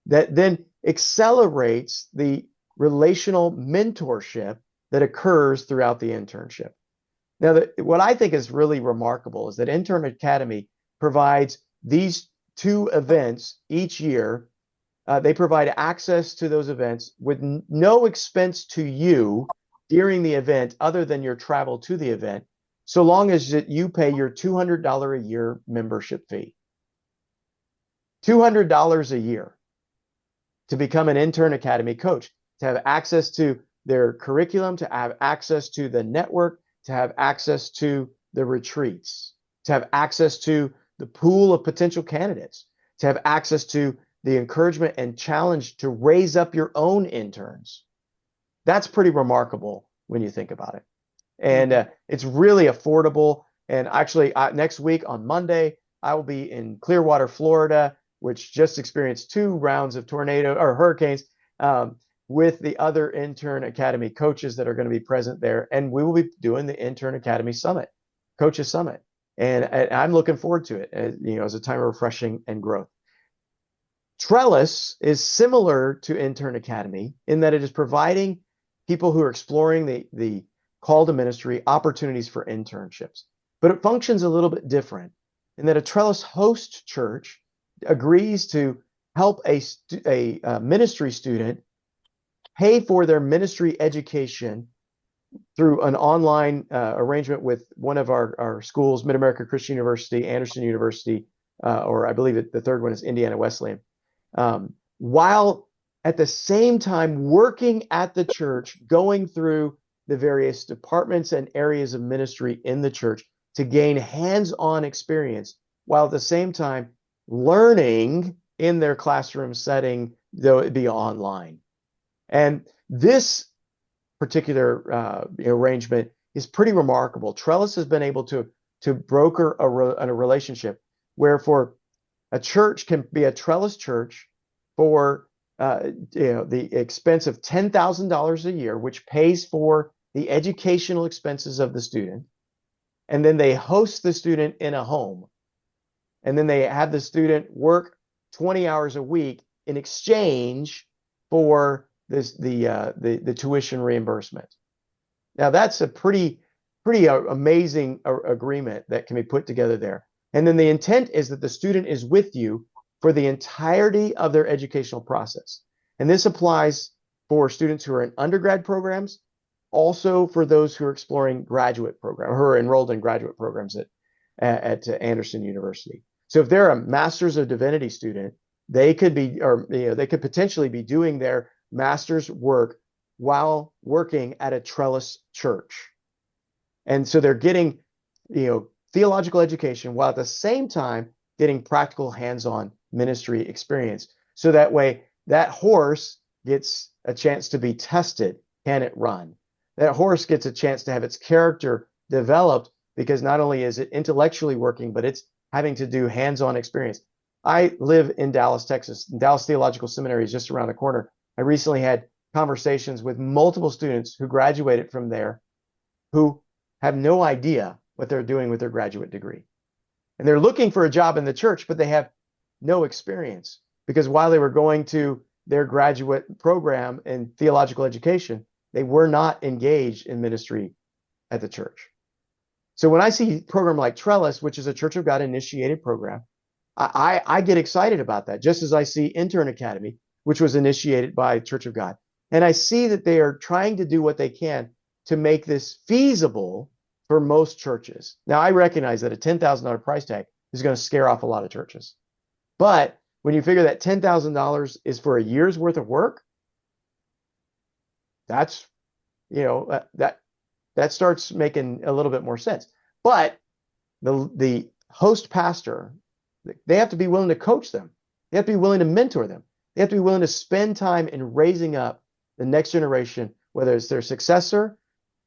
[SPEAKER 1] that then accelerates the relational mentorship that occurs throughout the internship. Now, what I think is really remarkable is that Intern Academy provides these two events each year. They provide access to those events with no expense to you during the event other than your travel to the event, so long as you pay your $200 a year membership fee. $200 a year to become an Intern Academy coach, to have access to their curriculum, to have access to the network, to have access to the retreats, to have access to the pool of potential candidates, to have access to the encouragement and challenge to raise up your own interns. That's pretty remarkable when you think about it. And it's really affordable. And actually, next week on Monday, I will be in Clearwater, Florida, which just experienced 2 rounds of hurricanes, with the other Intern Academy coaches that are going to be present there. And we will be doing the Intern Academy Summit, Coaches Summit. And I'm looking forward to it, as a time of refreshing and growth. Trellis is similar to Intern Academy in that it is providing people who are exploring the call to ministry opportunities for internships. But it functions a little bit different in that a Trellis host church agrees to help a ministry student pay for their ministry education through an online arrangement with one of our schools, Mid-America Christian University, Anderson University, or I believe the third one is Indiana Wesleyan, while at the same time working at the church, going through the various departments and areas of ministry in the church to gain hands-on experience, while at the same time learning in their classroom setting, though it be online. And this particular arrangement is pretty remarkable. Trellis has been able to broker a relationship where for a church can be a Trellis church for the expense of $10,000 a year, which pays for the educational expenses of the student, and then they host the student in a home, and then they have the student work 20 hours a week in exchange for the tuition reimbursement. Now that's a pretty amazing agreement that can be put together there. And then the intent is that the student is with you for the entirety of their educational process. And this applies for students who are in undergrad programs, also for those who are exploring graduate programs, who are enrolled in graduate programs at Anderson University. So if they're a Master's of Divinity student, they could potentially be doing their master's work while working at a Trellis church. And so they're getting, theological education while at the same time getting practical hands-on ministry experience. So that way that horse gets a chance to be tested. Can it run? That horse gets a chance to have its character developed, because not only is it intellectually working, but it's having to do hands-on experience. I live in Dallas, Texas. Dallas Theological Seminary is just around the corner. I recently had conversations with multiple students who graduated from there who have no idea what they're doing with their graduate degree. And they're looking for a job in the church, but they have no experience, because while they were going to their graduate program in theological education, they were not engaged in ministry at the church. So when I see a program like Trellis, which is a Church of God initiated program, I get excited about that, just as I see Intern Academy, which was initiated by Church of God. And I see that they are trying to do what they can to make this feasible for most churches. Now, I recognize that a $10,000 price tag is going to scare off a lot of churches. But when you figure that $10,000 is for a year's worth of work, that's, that starts making a little bit more sense. But the host pastor, they have to be willing to coach them. They have to be willing to mentor them. They have to be willing to spend time in raising up the next generation, whether it's their successor,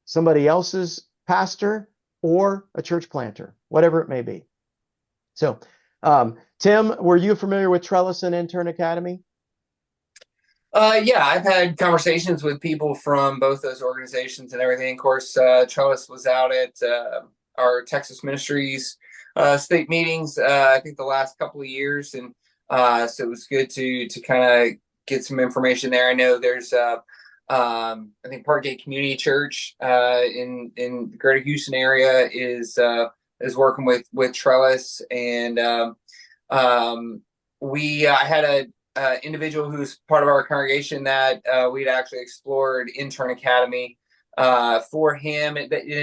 [SPEAKER 1] somebody else's pastor, or a church planter, whatever it may be. So, Tim, were you familiar with Trellis and Intern Academy?
[SPEAKER 3] Yeah, I've had conversations with people from both those organizations and everything. Of course, Trellis was out at our Texas Ministries state meetings, I think the last couple of years. And so it was good to kind of get some information there. I know there's, I think Parkgate Community Church in the greater Houston area is working with Trellis. And I had a individual who's part of our congregation that we'd actually explored Intern Academy for him. We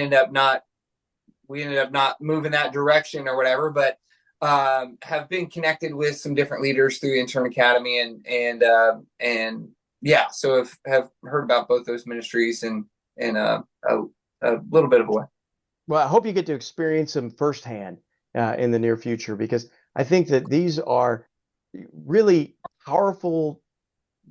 [SPEAKER 3] ended up not moving that direction or whatever, but have been connected with some different leaders through Intern Academy and yeah, so have heard about both those ministries in a little bit of a way.
[SPEAKER 1] Well, I hope you get to experience them firsthand in the near future, because I think that these are really powerful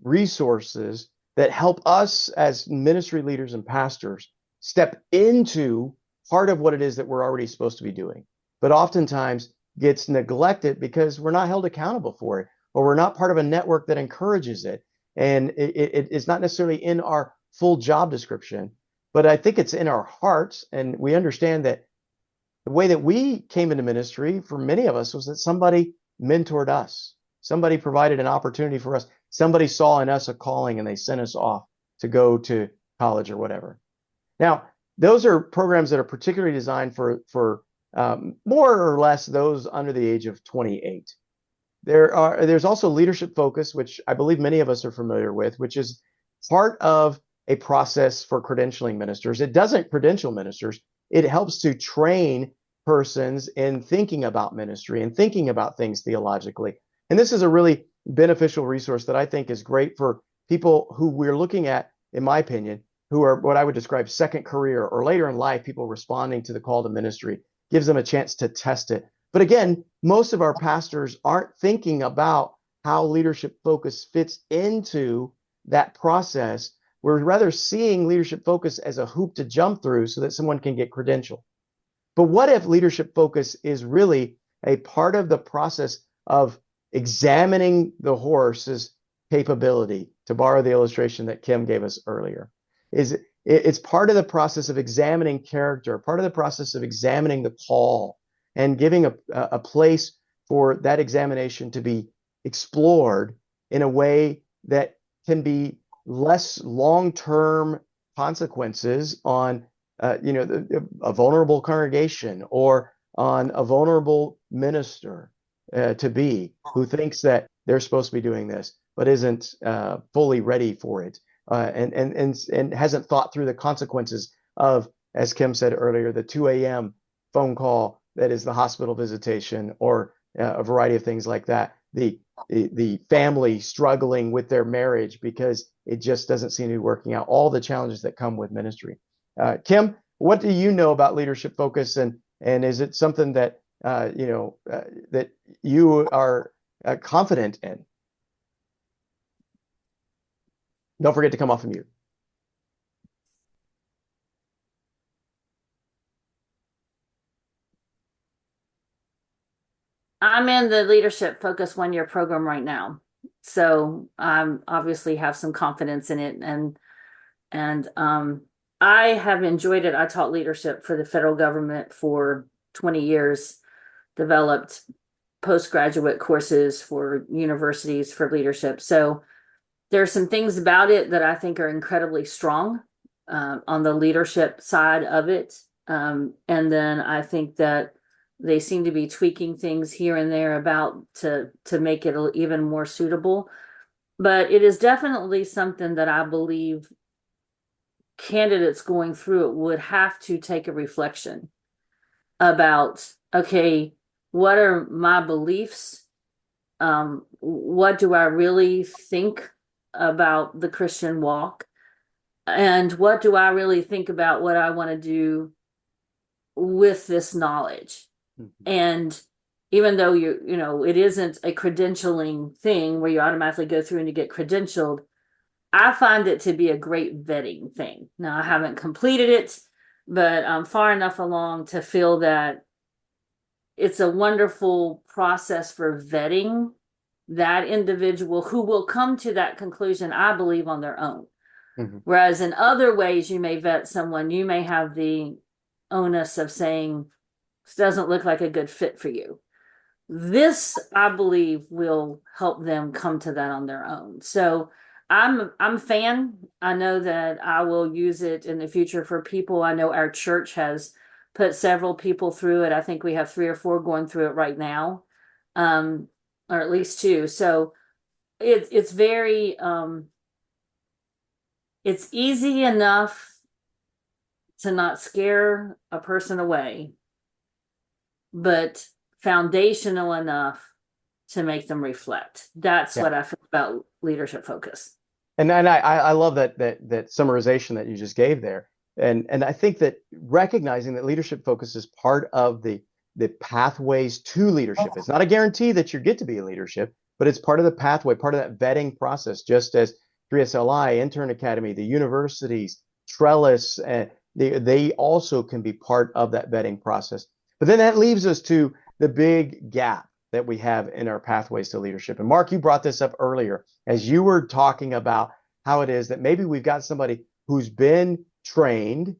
[SPEAKER 1] resources that help us as ministry leaders and pastors step into part of what it is that we're already supposed to be doing, but oftentimes gets neglected because we're not held accountable for it, or we're not part of a network that encourages it. And it's not necessarily in our full job description, but I think it's in our hearts. And we understand that the way that we came into ministry for many of us was that somebody mentored us. Somebody provided an opportunity for us. Somebody saw in us a calling and they sent us off to go to college or whatever. Now, those are programs that are particularly designed for more or less those under the age of 28. There's also leadership focus, which I believe many of us are familiar with, which is part of a process for credentialing ministers. It doesn't credential ministers. It helps to train persons in thinking about ministry and thinking about things theologically. And this is a really beneficial resource that I think is great for people who we're looking at, in my opinion, who are what I would describe second career or later in life, people responding to the call to ministry, gives them a chance to test it. But again, most of our pastors aren't thinking about how leadership focus fits into that process. We're rather seeing leadership focus as a hoop to jump through so that someone can get credentialed. But what if leadership focus is really a part of the process of examining the horse's capability, to borrow the illustration that Kim gave us earlier? It's part of the process of examining character, part of the process of examining the call, and giving a place for that examination to be explored in a way that can be less long-term consequences on a vulnerable congregation or on a vulnerable minister to be who thinks that they're supposed to be doing this but isn't fully ready for it and hasn't thought through the consequences of, as Kim said earlier, the 2 a.m. phone call that is the hospital visitation, or a variety of things like that. The family struggling with their marriage because it just doesn't seem to be working out. All the challenges that come with ministry. Kim, what do you know about leadership focus, and is it something that that you are confident in? Don't forget to come off of mute.
[SPEAKER 5] I'm in the leadership focus 1-year program right now, so I obviously have some confidence in it, and I have enjoyed it. I taught leadership for the federal government for 20 years, developed postgraduate courses for universities for leadership. So there are some things about it that I think are incredibly strong on the leadership side of it. And then I think that they seem to be tweaking things here and there about to make it even more suitable. But it is definitely something that I believe candidates going through it would have to take a reflection about, okay, what are my beliefs? What do I really think about the Christian walk? And what do I really think about what I want to do with this knowledge? Mm-hmm. And even though it isn't a credentialing thing where you automatically go through and you get credentialed, I find it to be a great vetting thing. Now, I haven't completed it, but I'm far enough along to feel that it's a wonderful process for vetting that individual who will come to that conclusion, I believe, on their own. Mm-hmm. Whereas in other ways you may vet someone, you may have the onus of saying, this doesn't look like a good fit for you. This, I believe, will help them come to that on their own. So I'm a fan. I know that I will use it in the future for people. I know our church has put several people through it. I think we have 3 or 4 going through it right now, or at least 2. So it's very it's easy enough to not scare a person away, but foundational enough to make them reflect. That's what I feel about leadership focus.
[SPEAKER 1] And I love that summarization that you just gave there. And I think that recognizing that leadership focus is part of the pathways to leadership. It's not a guarantee that you get to be in leadership, but it's part of the pathway, part of that vetting process, just as 3SLI, Intern Academy, the universities, Trellis, they also can be part of that vetting process. But then that leaves us to the big gap that we have in our pathways to leadership. And Mark, you brought this up earlier as you were talking about how it is that maybe we've got somebody who's been trained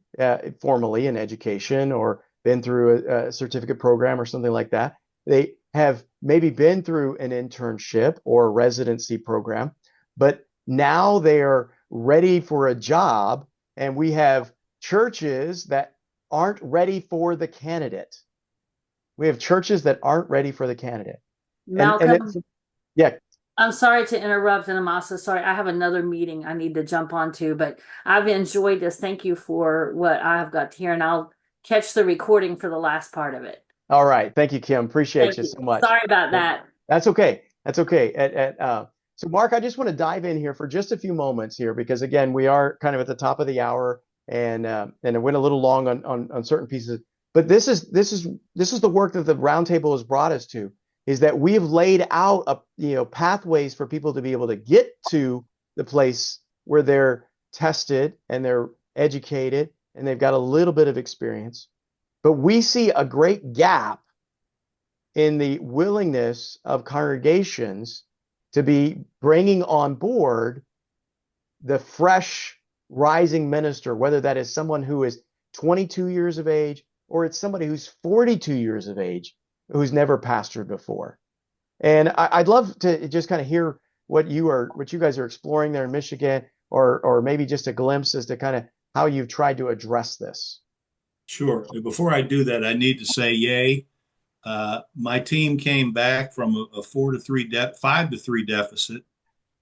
[SPEAKER 1] formally in education or been through a certificate program or something like that. They have maybe been through an internship or a residency program, but now they are ready for a job. And we have churches that aren't ready for the candidate. We have churches that aren't ready for the candidate. And
[SPEAKER 5] Malcolm,
[SPEAKER 1] it's, yeah.
[SPEAKER 5] I'm sorry to interrupt, and I'm also sorry. I have another meeting I need to jump onto, but I've enjoyed this. Thank you for what I've got to hear, and I'll catch the recording for the last part of it.
[SPEAKER 1] All right. Thank you, Kim. Appreciate
[SPEAKER 5] Thank
[SPEAKER 1] you
[SPEAKER 5] you.
[SPEAKER 1] so much.
[SPEAKER 5] Sorry about that.
[SPEAKER 1] That's okay. That's okay. So, Mark, I just want to dive in here for just a few moments here because, again, we are kind of at the top of the hour, and it went a little long on certain pieces. But this is the work that the roundtable has brought us to, is that we have laid out pathways for people to be able to get to the place where they're tested and they're educated and they've got a little bit of experience. But we see a great gap in the willingness of congregations to be bringing on board the fresh rising minister, whether that is someone who is 22 years of age or it's somebody who's 42 years of age who's never pastored before. And I'd love to just kind of hear what you guys are exploring there in Michigan, or maybe just a glimpse as to kind of how you've tried to address this.
[SPEAKER 2] Sure. Before I do that, I need to say yay. My team came back from a 5-3 deficit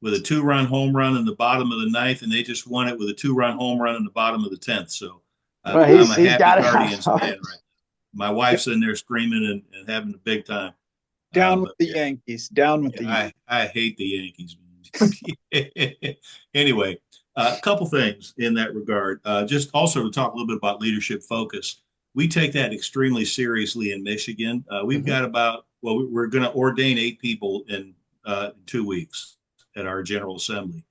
[SPEAKER 2] with a 2-run home run in the bottom of the ninth, and they just won it with a 2-run home run in the bottom of the 10th. So
[SPEAKER 1] Well,
[SPEAKER 2] I'm a
[SPEAKER 1] he's
[SPEAKER 2] happy
[SPEAKER 1] got it.
[SPEAKER 2] Guardians fan right now. My wife's in there screaming and having a big time.
[SPEAKER 4] Down with the Yankees. Down with the Yankees.
[SPEAKER 2] I hate the Yankees. Anyway, a couple things in that regard. Just also to talk a little bit about leadership focus. We take that extremely seriously in Michigan. We've got we're going to ordain 8 people in 2 weeks at our General Assembly.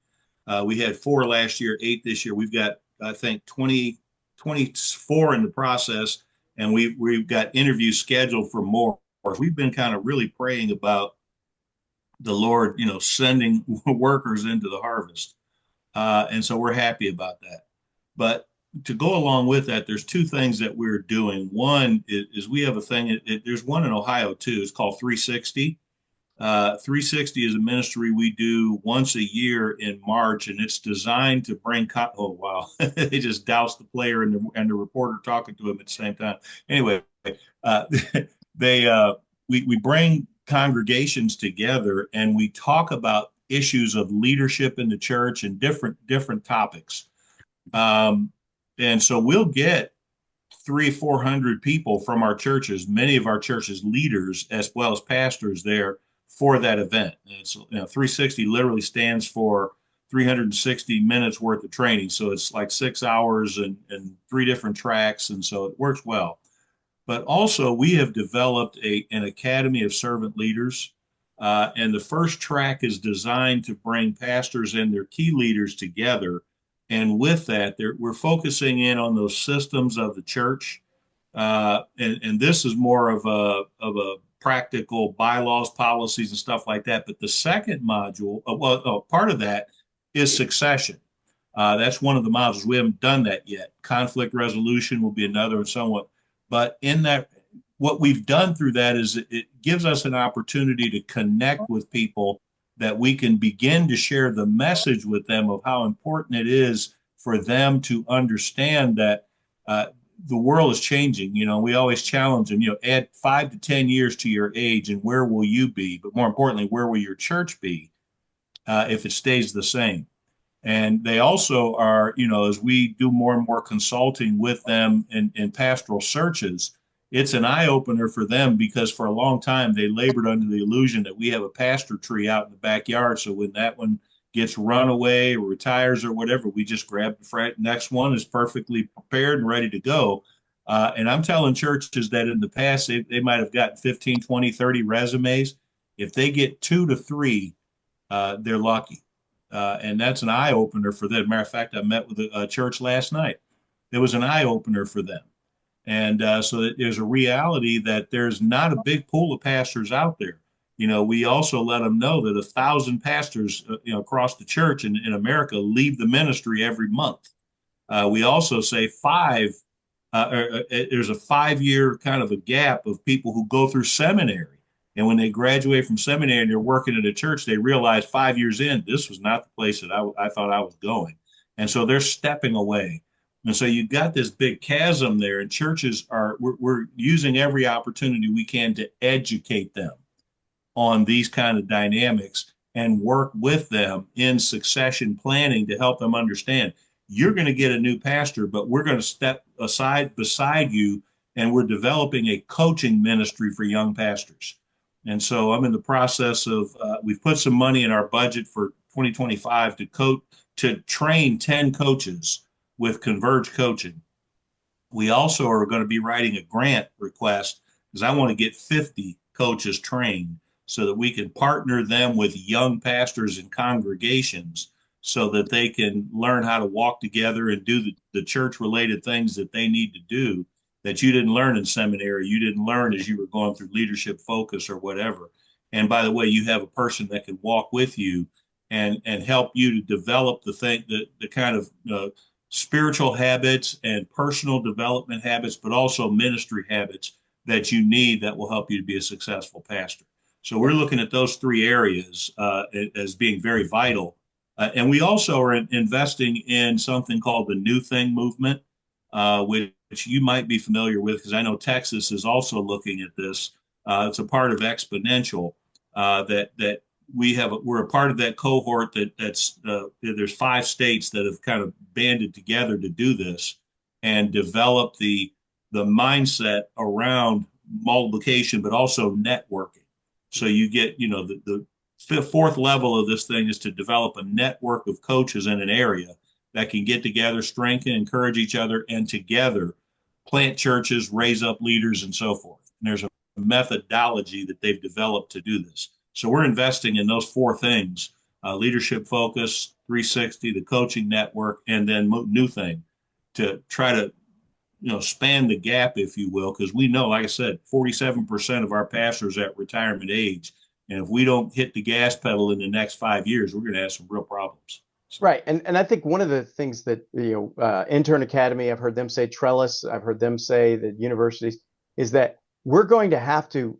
[SPEAKER 2] We had 4 last year, 8 this year. We've got, I think, 24 in the process, and we've got interviews scheduled for more. We've been kind of really praying about the Lord, sending workers into the harvest. And so we're happy about that. But to go along with that, there's 2 things that we're doing. One is we have a thing, there's one in Ohio too. It's called 360. 360 is a ministry we do once a year in March, and it's designed to bring, oh, wow. They just doused the player and the reporter talking to him at the same time. Anyway, we bring congregations together and we talk about issues of leadership in the church and different topics. And so we'll get 300-400 people from our churches, many of our churches leaders as well as pastors there for that event. And so 360 literally stands for 360 minutes worth of training. So it's like 6 hours and 3 different tracks. And so it works well. But also we have developed an academy of servant leaders. And the first track is designed to bring pastors and their key leaders together. And with that, we're focusing in on those systems of the church. And this is more of a practical bylaws, policies, and stuff like that. But the second module, part of that is succession. That's one of the modules. We haven't done that yet. Conflict resolution will be another and so on. But in that, what we've done through that is it gives us an opportunity to connect with people that we can begin to share the message with them of how important it is for them to understand that the world is changing. We always challenge them, add 5 to 10 years to your age and where will you be? But more importantly, where will your church be if it stays the same? And they also are, as we do more and more consulting with them in pastoral searches, it's an eye opener for them because for a long time they labored under the illusion that we have a pastor tree out in the backyard. So when that one gets run away or retires or whatever, we just grab the next one is perfectly prepared and ready to go. And I'm telling churches that in the past, they might have gotten 15, 20, 30 resumes. If they get 2 to 3, they're lucky. And that's an eye opener for them. Matter of fact, I met with a church last night. It was an eye opener for them. And so there's a reality that there's not a big pool of pastors out there. We also let them know that 1,000 pastors, across the church in America leave the ministry every month. We also say 5 there's a 5 year kind of a gap of people who go through seminary. And when they graduate from seminary and they're working at a church, they realize 5 years in, this was not the place that I thought I was going. And so they're stepping away. And so you've got this big chasm there, and churches we're using every opportunity we can to educate them on these kind of dynamics and work with them in succession planning to help them understand you're going to get a new pastor, but we're going to step aside beside you, and we're developing a coaching ministry for young pastors. And so I'm in the process of we've put some money in our budget for 2025 to train 10 coaches with Converge Coaching. We also are going to be writing a grant request because I want to get 50 coaches trained so that we can partner them with young pastors and congregations so that they can learn how to walk together and do the church related things that they need to do that you didn't learn in seminary, you didn't learn as you were going through leadership focus or whatever. And by the way, you have a person that can walk with you and help you to develop the kind of spiritual habits and personal development habits, but also ministry habits that you need that will help you to be a successful pastor. So we're looking at those three areas as being very vital. And we also are investing in something called the New Thing movement, which you might be familiar with because I know Texas is also looking at this. It's a part of Exponential that we're a part of that cohort that's there's 5 states that have kind of banded together to do this and develop the mindset around multiplication, but also networking. So you get, the fourth level of this thing is to develop a network of coaches in an area that can get together, strengthen, encourage each other, and together plant churches, raise up leaders, and so forth. And there's a methodology that they've developed to do this. So we're investing in those 4 things: leadership focus, 360, the coaching network, and then New Thing to try to span the gap, if you will, because we know, like I said, 47% of our pastors are at retirement age. And if we don't hit the gas pedal in the next 5 years, we're going to have some real problems.
[SPEAKER 1] Right. And I think one of the things that, Intern Academy, I've heard them say, Trellis, I've heard them say, the universities, is that we're going to have to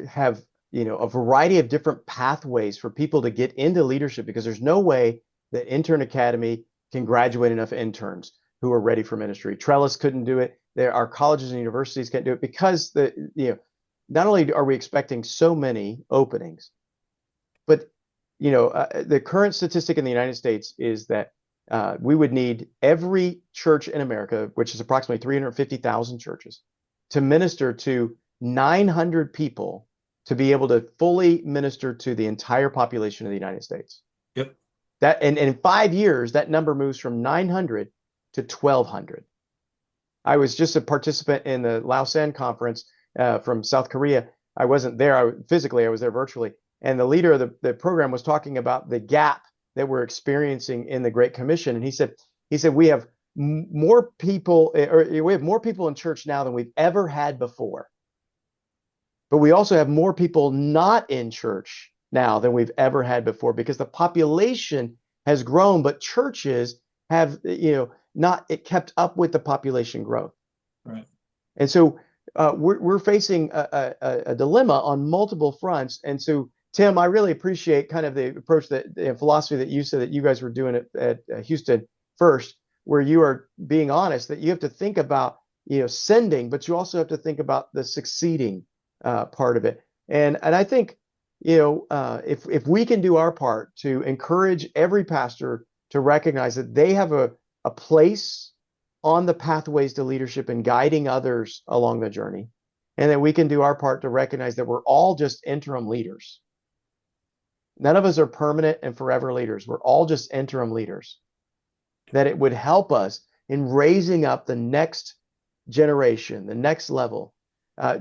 [SPEAKER 1] have, a variety of different pathways for people to get into leadership, because there's no way that Intern Academy can graduate enough interns who are ready for ministry. Trellis couldn't do it. Our colleges and universities can't do it because not only are we expecting so many openings, but the current statistic in the United States is that we would need every church in America, which is approximately 350,000 churches, to minister to 900 people to be able to fully minister to the entire population of the United States.
[SPEAKER 2] Yep.
[SPEAKER 1] And in 5 years, that number moves from 900 to 1,200. I was just a participant in the Lausanne conference from South Korea. I wasn't there physically, I was there virtually. And the leader of the program was talking about the gap that we're experiencing in the Great Commission. And he said, we have more people, or we have more people in church now than we've ever had before. But we also have more people not in church now than we've ever had before, because the population has grown, but churches have, not kept up with the population growth.
[SPEAKER 2] Right.
[SPEAKER 1] And so we're facing a dilemma on multiple fronts. And so, Tim, I really appreciate kind of the approach, the philosophy that you said that you guys were doing at Houston First, where you are being honest that you have to think about, sending, but you also have to think about the succeeding part of it. And I think, if we can do our part to encourage every pastor to recognize that they have a place on the pathways to leadership and guiding others along the journey, and that we can do our part to recognize that we're all just interim leaders. None of us are permanent and forever leaders. We're all just interim leaders. That it would help us in raising up the next generation, the next level.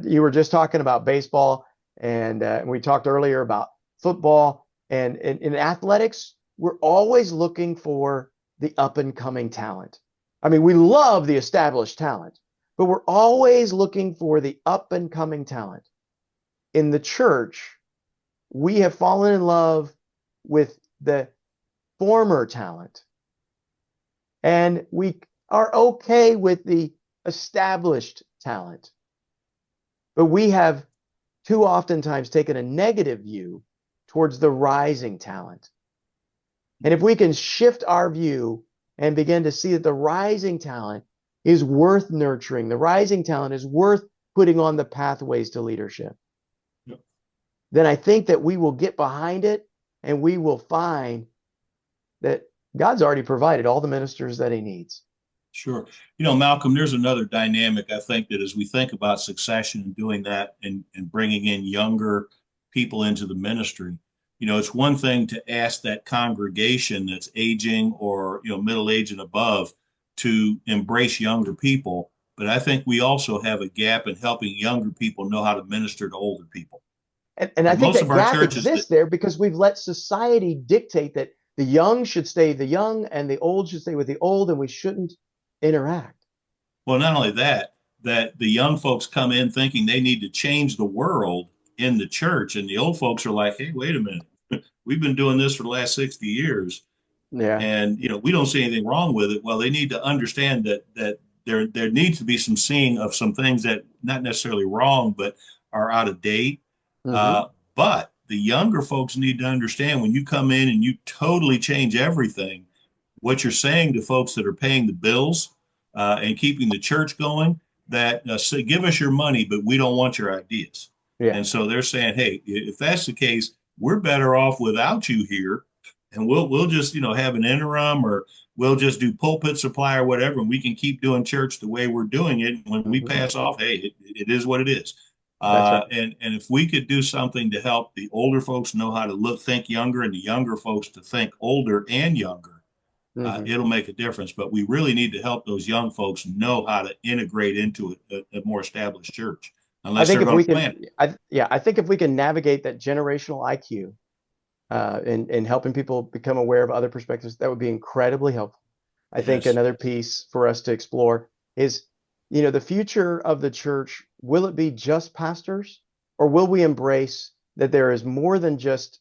[SPEAKER 1] You were just talking about baseball, and we talked earlier about football. And in athletics, we're always looking for the up-and-coming talent. I mean, we love the established talent, but we're always looking for the up-and-coming talent. In the church, we have fallen in love with the former talent. And we are okay with the established talent. But we have too oftentimes taken a negative view towards the rising talent. And if we can shift our view and begin to see that the rising talent is worth nurturing, the rising talent is worth putting on the pathways to leadership, then I think that we will get behind it and we will find that God's already provided all the ministers that he needs.
[SPEAKER 2] Sure. Malcolm, there's another dynamic. I think that as we think about succession and doing that and bringing in younger people into the ministry, it's one thing to ask that congregation that's aging or, middle age and above to embrace younger people. But I think we also have a gap in helping younger people know how to minister to older people.
[SPEAKER 1] And I think that gap exists there because we've let society dictate that the young should stay the young and the old should stay with the old, and we shouldn't interact.
[SPEAKER 2] Well, not only that the young folks come in thinking they need to change the world in the church, and the old folks are like, hey, wait a minute. We've been doing this for the last 60 years.
[SPEAKER 1] Yeah.
[SPEAKER 2] And, we don't see anything wrong with it. Well, they need to understand that there needs to be some seeing of some things that not necessarily wrong, but are out of date. But the younger folks need to understand when you come in and you totally change everything, what you're saying to folks that are paying the bills and keeping the church going, that say, give us your money, but we don't want your ideas.
[SPEAKER 1] Yeah.
[SPEAKER 2] And so they're saying, hey, if that's the case, we're better off without you here. And we'll just, have an interim, or we'll just do pulpit supply or whatever, and we can keep doing church the way we're doing it. When we pass off, hey, it is what it is.
[SPEAKER 1] Right.
[SPEAKER 2] And if we could do something to help the older folks know how to think younger, and the younger folks to think older and younger, it'll make a difference. But we really need to help those young folks know how to integrate into a more established church. Unless they're going to plan it.
[SPEAKER 1] I think if we can navigate that generational IQ in helping people become aware of other perspectives, that would be incredibly helpful. I think another piece for us to explore is, the future of the church. Will it be just pastors, or will we embrace that there is more than just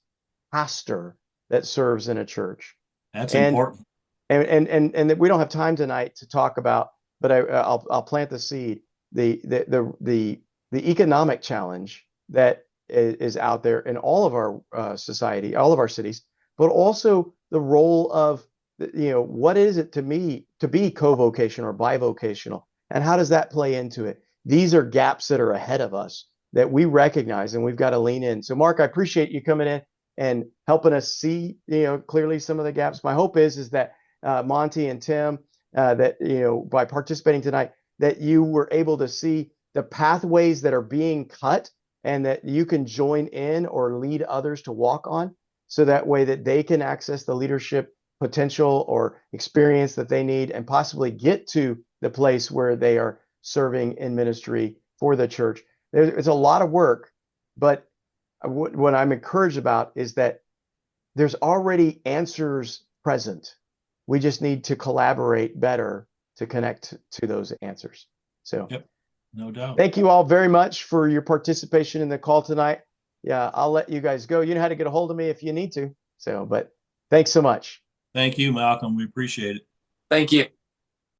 [SPEAKER 1] pastor that serves in a church?
[SPEAKER 2] That's important.
[SPEAKER 1] And we don't have time tonight to talk about, but I'll plant the seed. The economic challenge that is out there in all of our society, all of our cities, but also the role of, what is it to me to be co-vocational or bivocational, and how does that play into it? These are gaps that are ahead of us that we recognize, and we've got to lean in. So, Mark, I appreciate you coming in and helping us see, clearly some of the gaps. My hope is that Monty and Tim, that, by participating tonight, that you were able to see the pathways that are being cut, and that you can join in or lead others to walk on, so that way that they can access the leadership potential or experience that they need, and possibly get to the place where they are serving in ministry for the church. It's a lot of work, but what I'm encouraged about is that there's already answers present. We just need to collaborate better to connect to those answers. So,
[SPEAKER 2] yep, no doubt.
[SPEAKER 1] Thank you all very much for your participation in the call tonight. Yeah, I'll let you guys go. You know how to get a hold of me if you need to. So, but thanks so much.
[SPEAKER 2] Thank you, Malcolm. We appreciate it.
[SPEAKER 3] Thank you.